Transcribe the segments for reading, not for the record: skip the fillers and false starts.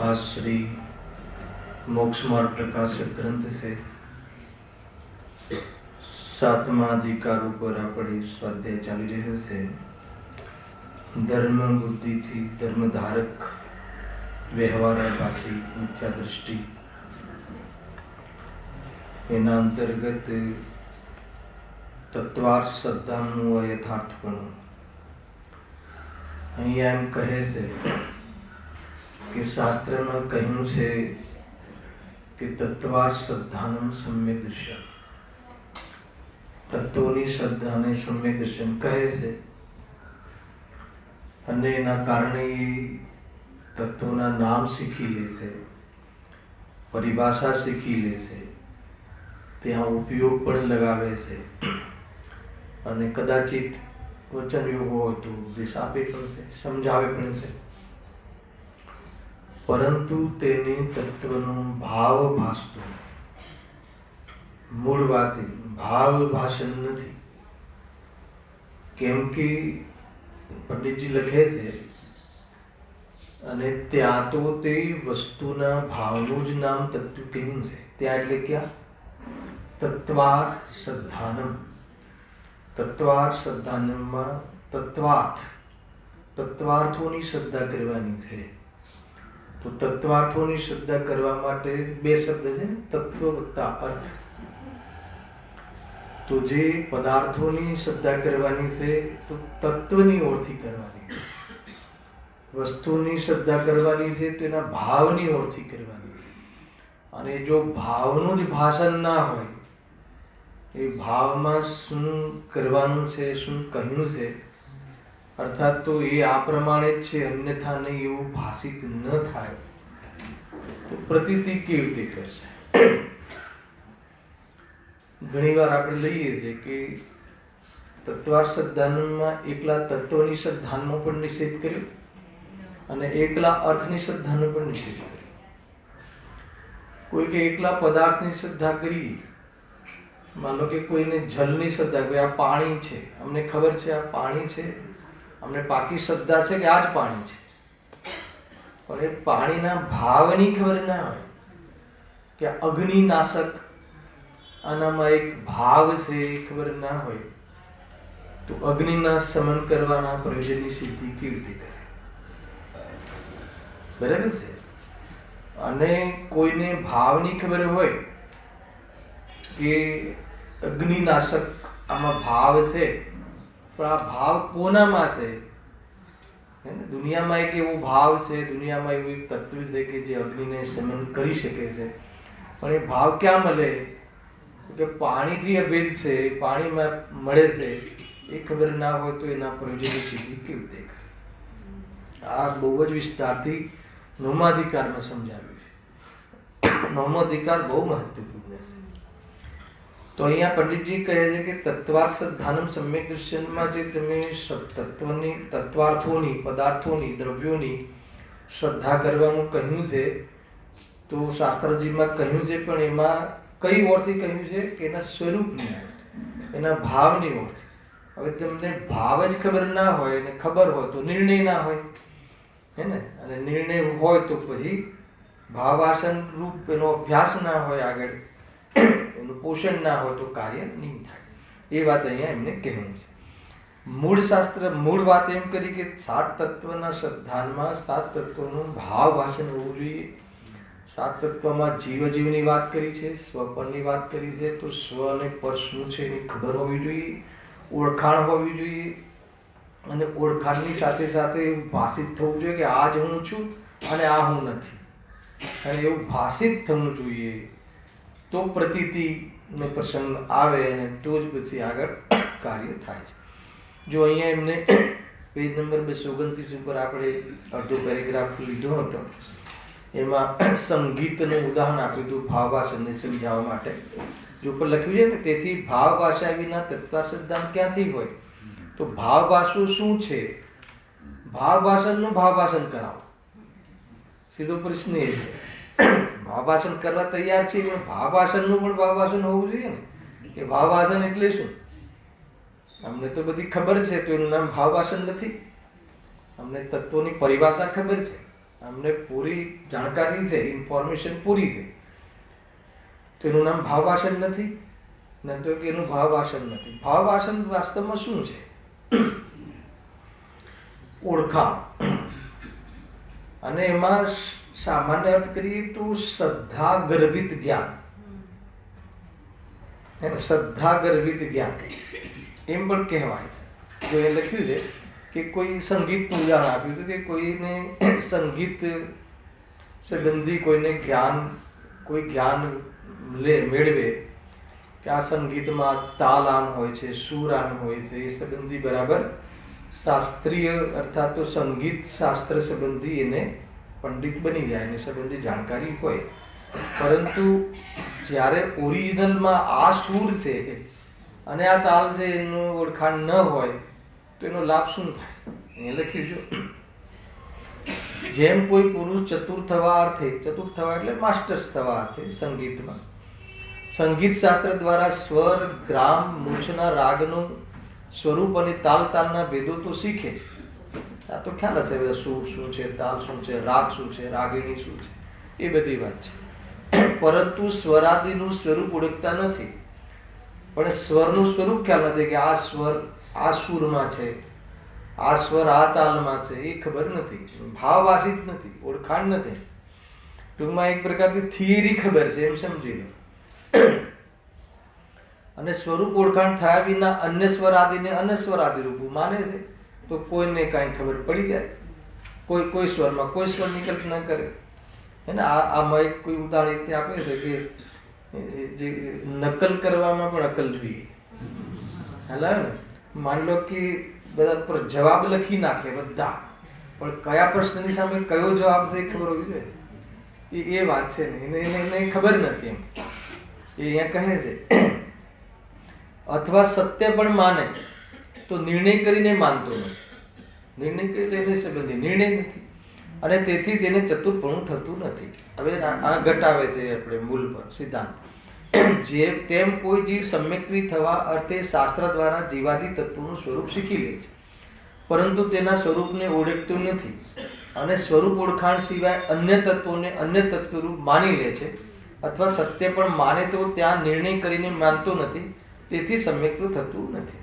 आज श्री मोक्ष मार्ग प्रकाशक ग्रंथ से 7મા અધિકાર ઉપર આપણે સ્વાધ્યાય ચાલી રહ્યો છે. ધર્મ બુદ્ધિથી ધર્મધારક વ્યવહારાભાસી મિથ્યા દૃષ્ટિ, એના અંતર્ગત તત્વાર્થ શ્રદ્ધાનું અયથાર્થપણું. અહીંયા એમ કહે છે કે શાસ્ત્રમાં કહ્યું છે કે તત્વાર્થ શ્રદ્ધાનું સમ્યક દર્શન, તત્વોની શ્રદ્ધાને સમ્યક દર્શન કહે છે. અને એના કારણે તત્વોના નામ શીખી લે છે, પરિભાષા શીખી લે છે, ત્યાં ઉપયોગ પણ લગાવે છે, અને કદાચિત વચન યોગ હોય તો ઉપદેશ આપે પણ છે, સમજાવે પણ છે. પરંતુ તેને તત્વનો ભાવ ભાસતો, મૂળ વાત ભાવ ભાષણ નથી. કેમ કે પંડિતજી લખે છે, અને ત્યાં તો તે વસ્તુના ભાવનું જ નામ તત્વ કહ્યું છે. ત્યાં એટલે ક્યાં? તત્વાર્થ શ્રદ્ધાનમ. તત્વાર્થ શ્રદ્ધાનમમાં તત્વાર્થોની શ્રદ્ધા કરવાની છે. તો તત્વાર્થોની શ્રદ્ધા કરવા માટે બે શબ્દ છે, તત્વ વત્તા અર્થ. તો જે પદાર્થોની શ્રદ્ધા કરવાની છે તો તત્વની ઓળથી કરવાની છે. વસ્તુની શ્રદ્ધા કરવાની છે તો એના ભાવની ઓળથી કરવાની છે. અને જો ભાવનું જ ભાષણ ના હોય, એ ભાવમાં શું કરવાનું છે, શું કહ્યું છે, અર્થાત તો એ આ પ્રમાણે જ છે, અન્યથા નહીં એવું ભાષિત ન થાય તો પ્રતીતિ કેવી રીતે કરશે? ઘણી વાર આપણે લઈએ છીએ કે તત્વાર્થ શ્રદ્ધાનમાં એકલા તત્વની શ્રદ્ધાનો પણ નિષેધ કર્યો અને એકલા અર્થની શ્રદ્ધાનો પણ નિષેધ કર્યો. કોઈ કે એકલા પદાર્થની શ્રદ્ધા કરી, માનો કે કોઈને જલની શ્રદ્ધા, કોઈ આ પાણી છે, અમને ખબર છે આ પાણી છે, અમને પાકી શ્રદ્ધા છે કે આ જ પાણી છે, પણ એ પાણીના ભાવની ખબર ના હોય કે અગ્નિનાશક આનામાં એક ભાવ છે એ ખબર ના હોય તો અગ્નિના શમન કરવાના પ્રયોજનની સિદ્ધિ કેવી રીતે કરે? બરાબર છે. અને કોઈને ભાવની ખબર હોય કે અગ્નિનાશક આમાં ભાવ છે, પણ આ ભાવ કોનામાં છે? દુનિયામાં એક એવો ભાવ છે, દુનિયામાં એવું એક તત્વ છે કે જે અગ્નિને શમન કરી શકે છે, પણ એ ભાવ ક્યાં મળે? કે પાણીથી અભેદ છે, પાણીમાં મળે છે, એ ખબર ના હોય તો એના પ્રયોજનની સિદ્ધિ કેવી રીતે? આ બહુ જ વિસ્તારથી નવમાધિકારમાં સમજાવ્યું છે. નવમાધિકાર બહુ મહત્વપૂર્ણ છે. તો અહીંયા પંડિતજી કહે છે કે તત્વાર્થ શ્રદ્ધાનમ સમ્યક દર્શનમાં જે તમે તત્વાર્થોની, પદાર્થોની, દ્રવ્યોની શ્રદ્ધા કરવાનું કહ્યું છે, તો શાસ્ત્રજીમાં કહ્યું છે, પણ એમાં કઈ ઓળથી કહ્યું છે કે એના સ્વરૂપની, એના ભાવની ઓળથી. હવે તમને ભાવ જ ખબર ના હોય અને ખબર હોય તો નિર્ણય ના હોય, હે ને? અને નિર્ણય હોય તો પછી ભાવાસન રૂપ એનો અભ્યાસ ના હોય, આગળ એનું પોષણ ના હોય તો કાર્ય નહીં થાય. એ વાત અહીંયા એમને કહેવું છે. મૂળ શાસ્ત્ર મૂળ વાત એમ કરી કે 7 તત્વના સિદ્ધાંતમાં 7 તત્વોનું ભાવ ભાષણ હોવું જોઈએ. 7 તત્વમાં જીવની વાત કરી છે, સ્વપરની વાત કરી છે. તો સ્વ અને પર શું છે એની ખબર હોવી જોઈએ, ઓળખાણ હોવી જોઈએ. અને ઓળખાણની સાથે સાથે એવું ભાષિત થવું જોઈએ કે આ જ હું છું અને આ હું નથી. અને એવું ભાષિત થવું જોઈએ તો પ્રતીતિનો પ્રસંગ આવે અને તો જ પછી આગળ કાર્ય થાય છે. જો અહીંયા એમને પેજ નંબર 229 ઉપર આપણે અડધો પેરેગ્રાફ લીધો હતો, એમાં સંગીતનું ઉદાહરણ આપ્યું હતું ભાવભાષણને સમજાવવા માટે. જો ઉપર લખ્યું છે ને, તેથી ભાવ ભાષા વિના તત્વ સિદ્ધાંત ક્યાંથી હોય? તો ભાવ ભાષું શું છે? ભાવ ભાષણનું ભાવ ભાષણ કરાવો. સીધો પ્રશ્ન એ છે. ભાવ ભાષણ કરવા તૈયાર છે, ભાવ ભાષણનું પણ ભાવ ભાષણ હોવું જોઈએ ને, કે ભાવ ભાષણ એટલે શું? અમને તો બધી ખબર છે, તો એનું નામ ભાવ ભાષણ નથી. અમને તત્વોની પરિભાષા ખબર છે, અમને પૂરી જાણકારી છે, ઇન્ફોર્મેશન પૂરી છે, તો એનું નામ ભાવ ભાષણ નથી. ન તો કે એનું ભાવ ભાષણ નથી. ભાવ ભાષણ વાસ્તવમાં શું છે? ઓળખાણ. અને એમાં સામાન્ય અર્થ કરીએ તો શ્રદ્ધા ગર્ભિત જ્ઞાન. શ્રદ્ધા ગર્ભિત જ્ઞાન એમ પણ કહેવાય. જો એ લખ્યું છે કે કોઈ સંગીતનું ઉદાહરણ આપ્યું હતું કે કોઈને સંગીત સંબંધી કોઈને કોઈ જ્ઞાન મેળવે કે આ સંગીતમાં તાલ આમ હોય છે, સૂર આમ હોય છે, એ સંબંધી બરાબર શાસ્ત્રીય અર્થાત તો સંગીત શાસ્ત્ર સંબંધી એને પંડિત બની જાય, એને સંબંધી જાણકારી હોય. પરંતુ જ્યારે ઓરિજિનલમાં આ સૂર છે અને આ તાલ છે એનું ઓળખાણ ન હોય તો એનો લાભ શું થાય? એ લખ્યું છે, જેમ કોઈ પુરુષ ચતુર થવા અર્થે, ચતુર થવા એટલે માસ્ટર્સ થવા અર્થે સંગીતમાં સંગીત શાસ્ત્ર દ્વારા સ્વર, ગ્રામ, મૂર્છના, રાગનું સ્વરૂપ અને તાલના ભેદો તો શીખે છે. આ તો ખ્યાલ હશે બધા સૂર શું છે, તાલ શું છે, રાગ શું છે, રાગિણી શું છે, એ બધી વાત છે. પરંતુ સ્વરાદિનું સ્વરૂપ ઓળખતા નથી. પણ સ્વરનું સ્વરૂપ ખ્યાલ નથી કે આ સ્વર આ સૂરમાં છે, આ સ્વર આ તાલમાં છે, એ ખબર નથી. ભાવભાષિત નથી, ઓળખાણ નથી. ટૂંકમાં એક પ્રકારની થિયરી ખબર છે એમ સમજી લો. અને સ્વરૂપ ઓળખાણ થયા વિના અન્ય સ્વર આદિને અનસ્વર આદિ રૂપું માને છે, તો કોઈને કાંઈ ખબર પડી જાય. કોઈ સ્વરમાં કોઈ સ્વરની કલ્પના કરે. એને આમાં એક કોઈ ઉદાહરણ આપે છે કે જે નકલ કરવામાં પણ અકલ જોઈએ. હાલા ને, માન લો કે બધા પર જવાબ લખી નાખે બધા, પણ કયા પ્રશ્નની સામે કયો જવાબ છે એ ખબર હોવી જોઈએ. એ વાત છે ને, એને ખબર નથી. એમ એ અહીંયા કહે છે, અથવા સત્ય પણ માને તો નિર્ણય કરીને માનતો નથી. નિર્ણય કરી એને સંબંધી નિર્ણય નથી અને તેથી તેને ચતુરપણું થતું નથી. હવે આ ઘટાવે છે આપણે મૂળ પર સિદ્ધાંત. તેમ કોઈ જીવ સમ્યક્ત્વી થવા અર્થે શાસ્ત્ર દ્વારા જીવાદી તત્વોનું સ્વરૂપ શીખી લે છે, પરંતુ તેના સ્વરૂપને ઓળખતું નથી અને સ્વરૂપ ઓળખાણ સિવાય અન્ય તત્વોને અન્ય તત્વરૂપ માની લે છે, અથવા સત્ય પણ માને તો ત્યાં નિર્ણય કરીને માનતો નથી, તેથી સમ્યક્ત્વ થતું નથી.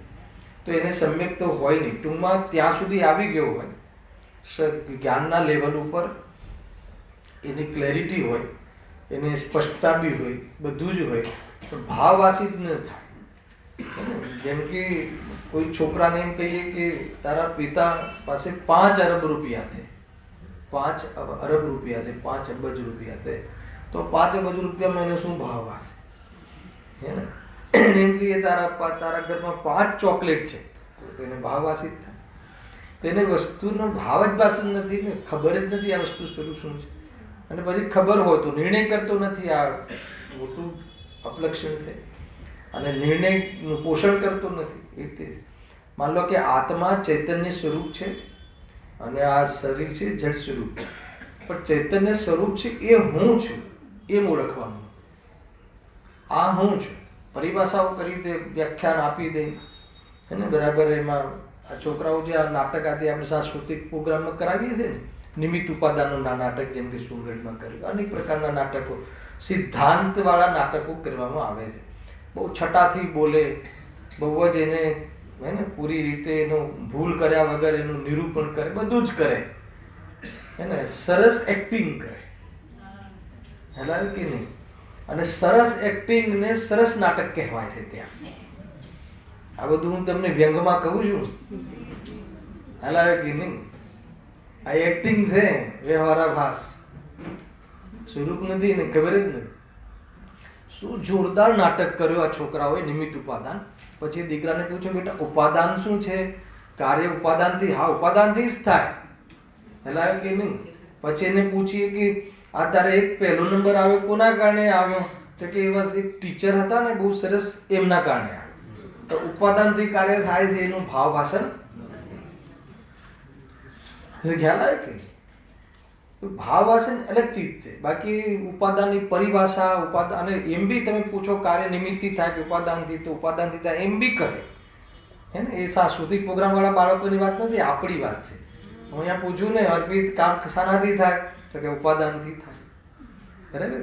તો એને સમ્યક તો હોય નહીં. ટૂંકમાં ત્યાં સુધી આવી ગયો હોય, જ્ઞાનના લેવલ ઉપર એની ક્લેરિટી હોય, એની સ્પષ્ટતા બી હોય, બધું જ હોય, પણ ભાવવાસિત ન થાય. જેમ કે કોઈ છોકરાને એમ કહીએ કે તારા પિતા પાસે 5 અરબ રૂપિયા છે, 5 અરબ રૂપિયા છે, 5 અબજ રૂપિયા છે, તો 5 અબજ રૂપિયામાં એનો શું ભાવ હશે? હે ને? એમ કે તારા ઘરમાં 5 ચોકલેટ છે, તો એને ભાવવાસિત થાય. તેને વસ્તુનો ભાવ જ ભાષણ નથી ને, ખબર જ નથી આ વસ્તુ સ્વરૂપ શું છે. અને પછી ખબર હોય તો નિર્ણય કરતો નથી, આ મોટું અપલક્ષણ છે. અને નિર્ણયનું પોષણ કરતો નથી. એ રીતે માન લો કે આત્મા ચૈતન્ય સ્વરૂપ છે અને આ શરીર છે જડ સ્વરૂપ. પણ ચૈતન્ય સ્વરૂપ છે એ હું છું એમ ઓળખવાનું. આ હું છું. પરિભાષાઓ કરી દે, વ્યાખ્યાન આપી દે, એને બરાબર. એમાં આ છોકરાઓ જે આ નાટક આદિ આપણે સાંસ્કૃતિક પ્રોગ્રામમાં કરાવીએ છીએ ને, નિમિત્ત ઉપાદાનનું નાટક, જેમ કે સુરગઢમાં કર્યું, અનેક પ્રકારના નાટકો, સિદ્ધાંતવાળા નાટકો કરવામાં આવે છે. બહુ છટાથી બોલે, બહુ જ એને હે ને પૂરી રીતે એનું ભૂલ કર્યા વગર એનું નિરૂપણ કરે, બધું જ કરે, હે ને સરસ એક્ટિંગ કરે, હેલા કે નહીં? અને સરસ એક્ટિંગ ને સરસ નાટક કહેવાય છે ત્યાં. આ બધું હું તમને વ્યંગમાં કહું છું, હેલા કે નહીં? આ એક્ટિંગ છે, વ્યવહારાભાસ, સ્વરૂપ નથી ને ખબર જ નથી. શું જોરદાર નાટક કર્યો આ છોકરાઓએ, નિમિત્ત ઉપાદાન. પછી દીકરાને પૂછ્યું, બેટા ઉપાદાન શું છે? કાર્ય ઉપાદાનથી, હા ઉપાદાનથી જ થાય, હેલા કે નહીં? પછી એને પૂછીએ કે આ તારે એક પહેલો નંબર આવ્યો, કોના કારણે આવ્યો? તો કે એવા એક ટીચર હતા ને બહુ સરસ, એમના કારણે આવ્યો. તો ઉપાદાનથી કાર્ય થાય છે, એનું ભાવ ભાષણ ખ્યાલ આવે કે ભાવ ભાષણ અલગ ચીજ છે. બાકી ઉપાદાનની પરિભાષા, ઉપાદાન, અને એમ બી તમે પૂછો કાર્ય નિમિત્તથી થાય કે ઉપાદાનથી, તો ઉપાદાનથી થાય એમ બી કહે, હે ને? એ સાંસ્કૃતિક પ્રોગ્રામ વાળા બાળકોની વાત નથી, આપણી વાત છે. હું અહીંયા પૂછું ને, અર્પિત કામ શાનાથી થાય? તો કે ઉપાદાનથી થાય, બરાબર.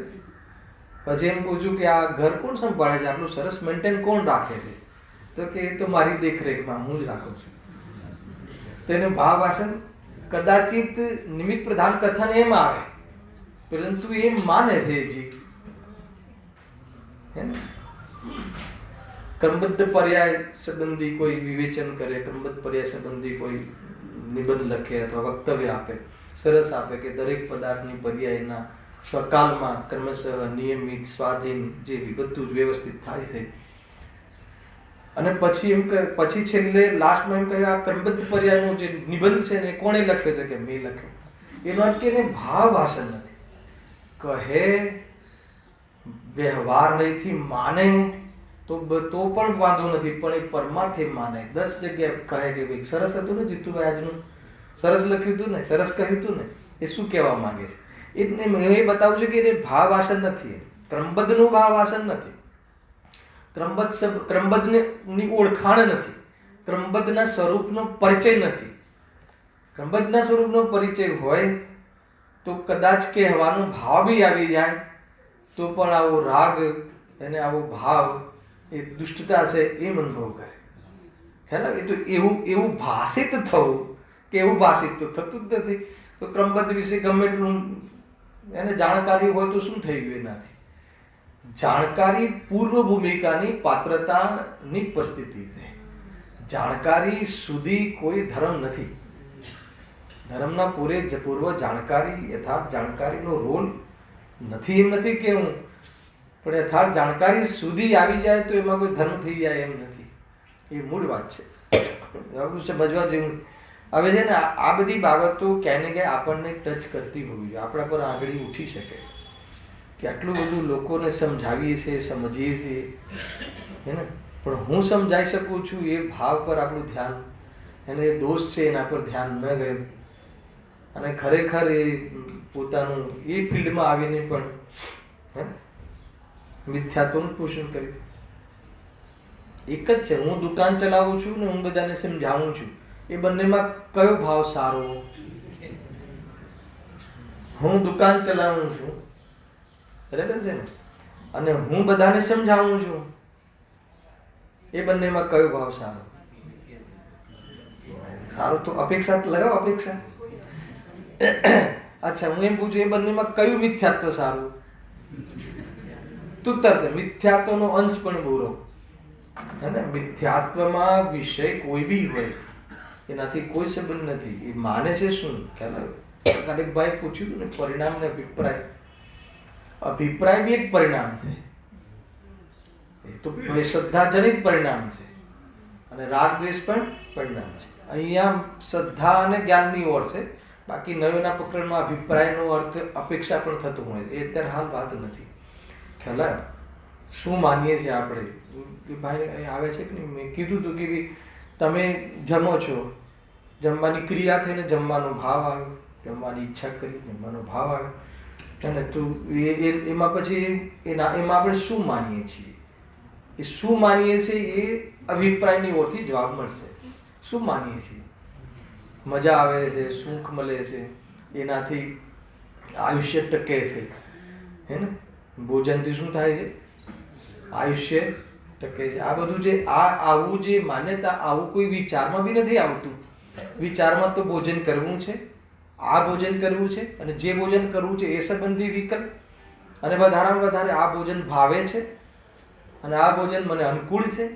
પછી એમ પૂછું કે આ ઘર કોણ સંભાળે છે, આટલું સરસ મેન્ટેન કોણ રાખે છે? તો કે એ તો મારી દેખરેખમાં હું જ રાખું છું. તેનું ભાવ ભાષણ કદાચિત નિમિત્ત પ્રધાન કથન એમ આવે, પરંતુ એમ માને છે જી, હે ને? ક્રમબદ્ધ પર્યાય સંબંધી કોઈ વિવેચન કરે, ક્રમબદ્ધ પર્યાય સંબંધી કોઈ નિબંધ લખે અથવા વક્તવ્ય આપે, સરસ આપે કે દરેક પદાર્થની પર્યાયના સ્વકાલમાં ક્રમશઃ નિયમિત સ્વાધીન જેવી બધું જ વ્યવસ્થિત થાય છે. અને પછી એમ કે પછી છેલ્લે લાસ્ટમાં એમ કહે આ ક્રમબદ્ધ પર્યાયનો જે નિબંધ છે ને કોણે લખ્યો? છે કે મેં લખ્યો. એનો અર્થ કે ભાવ ભાષણ નથી, કહે વ્યવહાર નહીંથી માને તો પણ વાંધો નથી, પણ એ પરમાર્થે માને. 10 જગ્યાએ કહે કે ભાઈ સરસ હતું ને જીતુભાઈ, આજનું સરસ લખ્યું હતું ને, સરસ કહ્યું હતું ને, એ શું કહેવા માંગે છે? એટલે એ બતાવું છું કે એ ભાવ ભાષણ નથી, ક્રમબદ્ધનું ભાવ ભાષણ નથી, ક્રમબદ્ધની ઓળખાણ નથી, ક્રમબદ્ધના સ્વરૂપનો પરિચય નથી. ક્રમબદ્ધના સ્વરૂપનો પરિચય હોય તો કદાચ કહેવાનો ભાવ બી આવી જાય, તો પણ આવો રાગ અને આવો ભાવ, એ દુષ્ટતા છે એમ અનુભવ કરે. ખ્યાલ આવે? તો એવું ભાષિત થવું કે એવું ભાષિત તો થતું જ નથી. તો ક્રમબદ્ધ વિશે ગમે એટલું એને જાણકારી હોય તો શું થઈ ગયું? એનાથી જાણકારી પૂર્વ ભૂમિકાની પાત્રતાની પરિસ્થિતિ છે. જાણકારી સુધી કોઈ ધર્મ નથી. ધર્મના પૂર્વ જાણકારી, યથાર્થ જાણકારીનો રોલ નથી એમ નથી કે હું, પણ યથાર્થ જાણકારી સુધી આવી જાય તો એમાં કોઈ ધર્મ થઈ જાય એમ નથી. એ મૂળ વાત છે, સમજવા જેવું. હવે છે ને આ બધી બાબતો ક્યાંય ને ક્યાંય આપણને ટચ કરતી હોવી જોઈએ, આપણા પર આંગળી ઉઠી શકે કે આટલું બધું લોકોને સમજાવીએ છીએ, સમજીએ છીએ, હે ને? પણ હું સમજાઈ શકું છું એ ભાવ પર આપણું ધ્યાન, એને એ દોષ છે એના પર ધ્યાન ન ગયું, અને ખરેખર એ પોતાનું એ ફિલ્ડમાં આવીને પણ મિથ્યાત્વનું પોષણ કર્યું. એક જ છે, હું દુકાન ચલાવું છું ને હું બધાને સમજાવું છું, એ બંનેમાં કયો ભાવ સારો? હું દુકાન ચલાવું છું, બરાબર છે ને, અને હું બધાને સમજાવું છું, એ બંનેમાં કયો ભાવ સારો? સારું તો અપેક્ષા લગાવો, અપેક્ષા. અચ્છા, હું એમ પૂછું એ બંનેમાં કયું મિથ્યાત્વ સારું? તું તરત મિથ્યાત્વનો અંશ પણ બોલો, હે ને? મિથ્યાત્વમાં વિષય કોઈ બી હોય એનાથી કોઈ સંબંધ નથી. એ માને છે શું? ખ્યાલ આવે? કાલિકભાઈ પૂછ્યું હતું ને પરિણામ ને અભિપ્રાય. અભિપ્રાય બી એક પરિણામ છે, એ તો શ્રદ્ધાજનિત પરિણામ છે, અને રાગ દ્વેષ પણ પરિણામ છે. અહીંયા શ્રદ્ધા અને જ્ઞાનની ઓર છે, બાકી નયોના પ્રકરણમાં અભિપ્રાયનો અર્થ અપેક્ષા પણ થતું હોય, એ અત્યારે હાલ વાત નથી. ખ્યાલ આવે? શું માનીએ છીએ આપણે? ભાઈ આવે છે કે નહીં, મેં કીધું હતું કે ભાઈ તમે જમો છો, જમવાની ક્રિયા થઈને જમવાનો ભાવ આવ્યો, જમવાની ઈચ્છા કરી જમવાનો ભાવ આવ્યો, અને તું એમાં પછી એમાં આપણે શું માનીએ છીએ? એ શું માનીએ છીએ એ અભિપ્રાયની ઓરથી જવાબ મળશે. શું માનીએ છીએ? મજા આવે છે, સુખ મળે છે, એનાથી આયુષ્ય ટકે છે, હે ને? ભોજનથી શું થાય છે? આયુષ્ય ટકે છે. આ બધું જે આવું જે માન્યતા, આવું કોઈ વિચારમાં બી નથી આવતું. વિચારમાં તો ભોજન કરવું છે, આ ભોજન કરવું છે, અને જે ભોજન કરવું છે એ સંબંધી વિકલ્પ, અને વધારેમાં વધારે આ ભોજન ભાવે છે, અને આ ભોજન મને અનુકૂળ છે,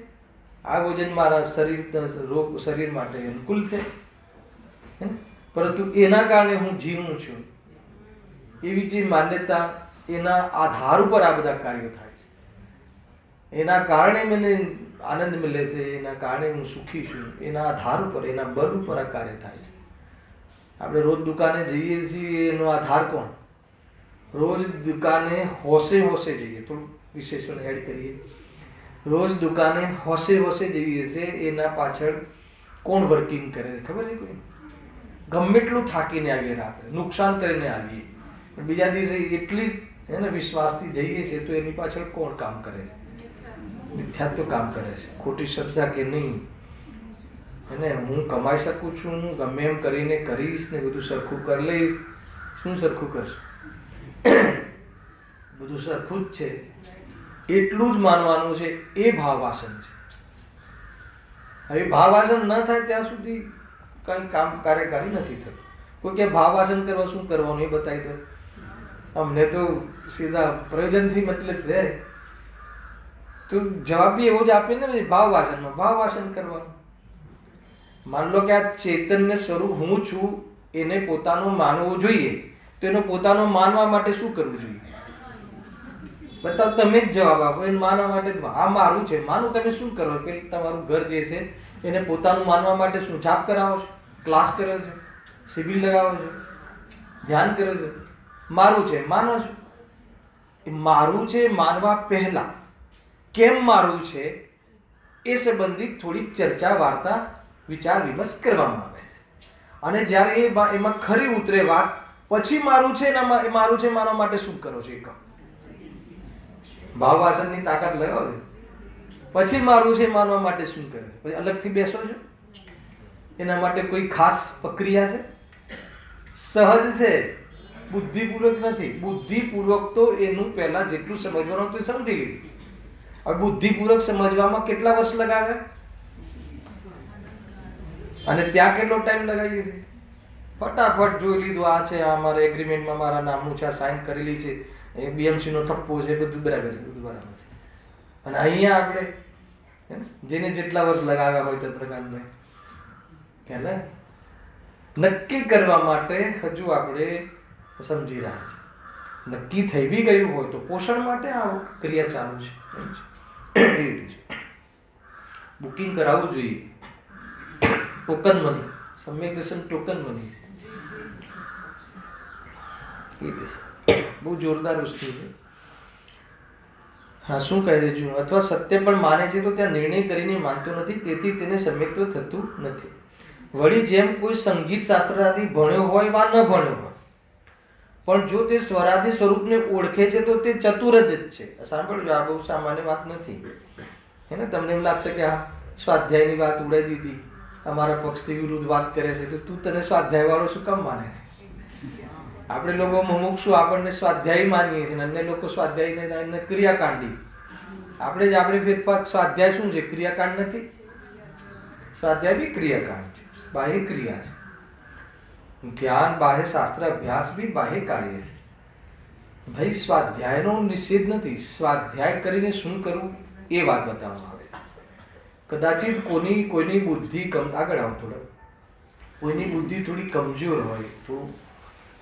આ ભોજન મારા શરીર માટે અનુકૂળ છે, પરંતુ એના કારણે હું જીવું છું, એવી જે માન્યતા, એના આધાર ઉપર આ બધા કાર્યો થાય છે. એના કારણે મને આનંદ મળે છે, એના કારણે હું સુખી છું, એના આધાર ઉપર, એના બળ ઉપર આ કાર્ય થાય છે. આપણે રોજ દુકાને જઈએ છીએ, એનો આધાર કોણ? રોજ દુકાને હોશે જઈએ, થોડું વિશેષણ એડ કરીએ. રોજ દુકાને હોશે જઈએ છે, એના પાછળ કોણ વર્કિંગ કરે છે ખબર છે કોઈ? ગમે એટલું થાકીને આવીએ, રાત્રે નુકસાન કરીને આવીએ, પણ બીજા દિવસે એટલી જ વિશ્વાસથી જઈએ છીએ, તો એની પાછળ કોણ કામ કરે છે? મિથ્યાત્વ કામ કરે છે. ખોટી શ્રદ્ધા કે નહીં, હું કમાઈ શકું છું, હું ગમે એમ કરીને કરીશ ને બધું સરખું કરી લઈશ. શું સરખું કરશું? બધું સરખું જ છે, એટલું જ માનવાનું છે. એ ભાવવાસન છે. હવે ભાવવાસન ન થાય ત્યાં સુધી કંઈ કામ કાર્યકારી નથી થતું. કોઈ કે ભાવવાસન કરવા શું કરવાનું એ બતાવી દો. અમને તો સીધા પ્રયોજનથી મતલબ છે, તો જવાબ બી એવો જ આપે ને, ભાવવાસનમાં ભાવવાસન કરવાનું. માન લો કે આ ચૈતન્ય સ્વરૂપ હું છું, એને પોતાનું માનવું જોઈએ, તો એનો પોતાનો માનવા માટે શું કરવું જોઈએ? બતાવો, તમે જ જવાબ આપો. એને માનવા માટે આ મારું છે માનું, તમે શું કરો? પેલું તમારું ઘર જે છે એને પોતાનું માનવા માટે શું જાપ કરાવો છો, ક્લાસ કર્યો છે, શિબિર લગાવો છો, ધ્યાન કર્યો છે? મારું છે માનો છો. એ મારું છે માનવા પહેલા કેમ મારું છે એ સંબંધિત થોડીક ચર્ચા, વાર્તા, વિચાર વિમર્શ કરવામાં આવે છે. અને જ્યારે એમાં ખરી ઉતરે વાત, પછી મારું છે મારું છે માનવા માટે શું કરો છો એ કહો. ભાવવાસનની તાકાત લગાવો, પછી મારું છે માનવા માટે શું કરે? પછી અલગથી બેસો છો? એના માટે કોઈ ખાસ પ્રક્રિયા છે? સહજ છે, બુદ્ધિપૂર્વક નથી. બુદ્ધિપૂર્વક તો એનું પહેલા જેટલું સમજવાનું હતું એ સમજી લીધું. હવે બુદ્ધિપૂર્વક સમજવામાં કેટલા વર્ષ લગાવે, અને ત્યાં કેટલો ટાઈમ લગાવીએ છીએ? ફટાફટ જોઈ લીધું, આ છે, આ મારા એગ્રીમેન્ટમાં મારા નામનું છે, આ સાઇન કરેલી છે, એ બીએમસી નો થપ્પો છે, બધું બરાબર છે. અને અહીંયા આપણે જેને જેટલા વર્ષ લગાવ્યા હોય ચંદ્રકાંતભાઈ, ખ્યાલ નક્કી કરવા માટે હજુ આપણે સમજી રહ્યા છીએ. નક્કી થઈ બી ગયું હોય તો પોષણ માટે આ ક્રિયા ચાલુ છે. એ રીતે બુકિંગ કરાવવું જોઈએ. ટોકન મની, સમ્યક દર્શન ટોકન મની, બહુ જોરદાર વસ્તુ છે. હા, શું કહે છે? અથવા સત્ય પણ માને છે તો ત્યાં નિર્ણય કરીને માનતો નથી, તેથી તેને સમ્યક્ત થતું નથી. વળી જેમ કોઈ સંગીત શાસ્ત્રાદિ ભણ્યો હોય વા ન ભણ્યો હોય, પણ જો તે સ્વરાદિ સ્વરૂપને ઓળખે છે તો તે ચતુર જ છે. સાંભળજો, આ બહુ સામાન્ય વાત નથી. તમને એમ લાગશે કે આ સ્વાધ્યાયની વાત ઉડાઈ દીધી, અમારા પક્ષથી વિરુદ્ધ વાત કરે છે, તો તું તને સ્વાધ્યાય વાળો શું કામ માને છે? આપણે લોકો મુમુક્ષુ, આપણને સ્વાધ્યાયી માનીએ છીએ, અન્ય લોકો સ્વાધ્યાયી ક્રિયાકાંડી. આપણે ફેરફાર. સ્વાધ્યાય શું છે? ક્રિયાકાંડ નથી. સ્વાધ્યાય બી ક્રિયાકાંડ છે, બાહ્ય ક્રિયા છે. જ્ઞાન, બાહ્ય શાસ્ત્ર અભ્યાસ બી બાહ્ય કાર્ય છે. ભાઈ, સ્વાધ્યાયનો નિષેધ નથી. સ્વાધ્યાય કરીને શું કરવું એ વાત બતાવવામાં આવે છે. કદાચિત કોઈની બુદ્ધિ આગળ આવો થોડો, કોઈની બુદ્ધિ થોડી કમજોર હોય, તો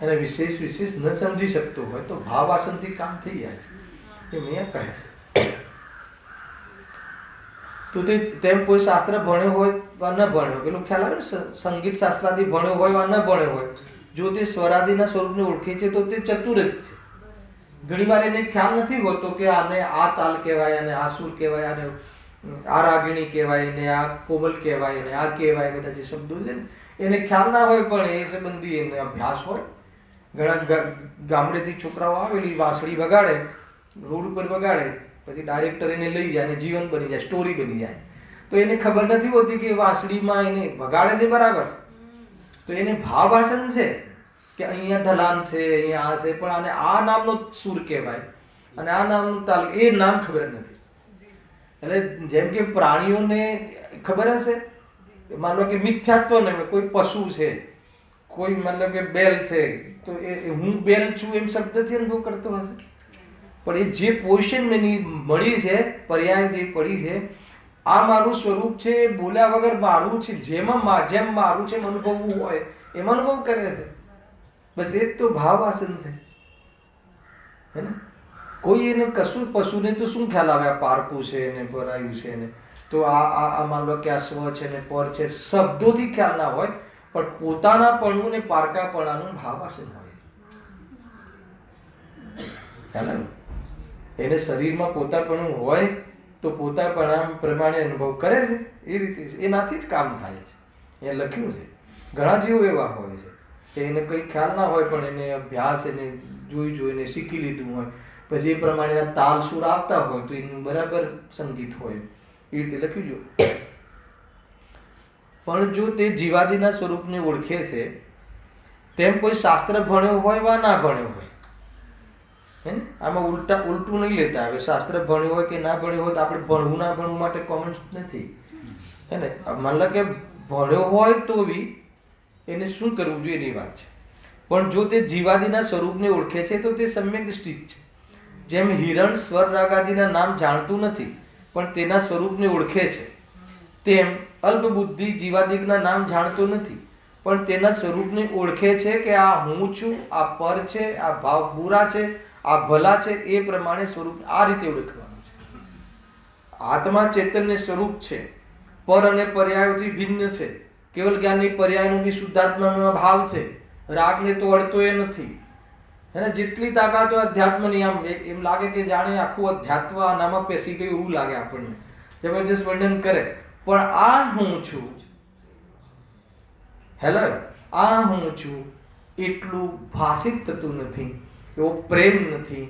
એને વિશેષ ન સમજી શકતો હોય, તો ભાવવાસનથી કામ થઈ જાય છે. એ મેં કહે છે. તો તેમ કોઈ શાસ્ત્ર ભણ્યો હોય વા ન ભણ્યો, પેલું ખ્યાલ આવે ને, સંગીત શાસ્ત્રાદિ ભણ્યો હોય વા ન ભણ્યો હોય, જો તે સ્વરાદિના સ્વરૂપને ઓળખે છે તો તે ચતુર જ છે. ઘણી વાર એને ખ્યાલ નથી હોતો કે આને આ તાલ કહેવાય, અને આ સુર કહેવાય, આને આ રાગિણી કહેવાય, ને આ કોમલ કહેવાય, ને આ કહેવાય, બધા જે શબ્દો છે ને એને ખ્યાલ ના હોય, પણ એ સંબંધી એને અભ્યાસ હોય. ઘણા ગામડેથી છોકરાઓ આવેલી વાંસળી વગાડે, રોડ ઉપર વગાડે, પછી ડાયરેક્ટર એને લઈ જાય અને જીવન બની જાય, સ્ટોરી બની જાય. તો એને ખબર નથી હોતી કે વાંસળીમાં એને વગાડે છે બરાબર, તો એને ભાવવાસન છે કે અહીંયા ઢલાન છે, અહીંયા આ છે, પણ આને આ નામનો સુર કહેવાય અને આ નામનું તાલ, એ નામ ખબર નથી. એટલે જેમ કે પ્રાણીઓને ખબર હશે, માન લો કે મિથ્યાત્વ ને કોઈ પશુ છે, કોઈ મતલબ કે બેલ છે, તો એ હું બેલ છું એમ શબ્દથી અનુભવ કરતો હશે, પણ એ જે પોઝિશન મને મળી છે, પર્યાય જે પડી છે, આ મારું સ્વરૂપ છે, બોલ્યા વગર મારું છે, જેમ મારું છે અનુભવવું હોય એમ અનુભવ કરે છે. બસ એ જ તો ભાવ આસન છે, હે ને. કોઈ એને કશું પશુને તો શું ખ્યાલ આવે, આ પારકું છે ને ભરાયું છે ને, તો આ માન લો કે આ સ્વ છે ને પર છે, શબ્દોથી ખ્યાલ ના હોય, પણ પોતાનાપણું ને પારકાપણાનું ભાવ આસન હોય ખ્યાલ આવે. એને શરીરમાં પોતાપણું હોય તો પોતાપણા પ્રમાણે અનુભવ કરે છે, એ રીતે છે, એનાથી જ કામ થાય છે. એ લખ્યું છે. ઘણા જીવો એવા હોય છે કે એને કંઈ ખ્યાલ ના હોય, પણ એને અભ્યાસ એને જોઈને શીખી લીધું હોય, પછી એ પ્રમાણેના તાલ સુર આવતા હોય તો એનું બરાબર સંગીત હોય, એ રીતે લખી લો. પણ જો તે જીવાદિના સ્વરૂપને ઓળખે છે, તેમ કોઈ શાસ્ત્ર ભણ્યો હોય વા ના ભણ્યો હોય, હે ને, આમાં ઉલટું નહીં લેતા. હવે શાસ્ત્ર ભણ્યું હોય કે ના ભણ્યું હોય તો આપણે ભણવું ના ભણવું માટે કોમેન્ટ નથી, હે ને. માન લો કે ભણ્યો હોય તો બી એને શું કરવું જોઈએ એની વાત છે. પણ જો તે જીવાદિના સ્વરૂપને ઓળખે છે તો તે સમ્યક દૃષ્ટિ છે. જેમ હિરણ સ્વર રાગાદિના નામ જાણતું નથી પણ તેના સ્વરૂપને ઓળખે છે, તેમ અલ્પબુદ્ધિ જીવાદિકના નામ જાણતો નથી પણ તેના સ્વરૂપને ઓળખે છે કે આ હું છું, આ પર છે, આ ભાવ બુરા છે, આ ભલા છે, એ પ્રમાણે સ્વરૂપ આ રીતે ઓળખવાનું છે. આત્મા ચૈતન્ય સ્વરૂપ છે, પર અને પર્યાયોથી ભિન્ન છે. કેવલ જ્ઞાનની પર્યાયનો બી શુદ્ધાત્મામાં ભાવ છે, રાગને તો અડતો એ નથી, હે ને. જેટલી તાકાત હોય અધ્યાત્મની, આમ એમ લાગે કે જાણે આખું અધ્યાત્મ આનામાં પેસી ગયું એવું લાગે આપણને, જબરજસ્ત વર્ણન કરે. પણ આ હું છું, હેલો, આ હું છું એટલું ભાષિત થતું નથી, એવો પ્રેમ નથી,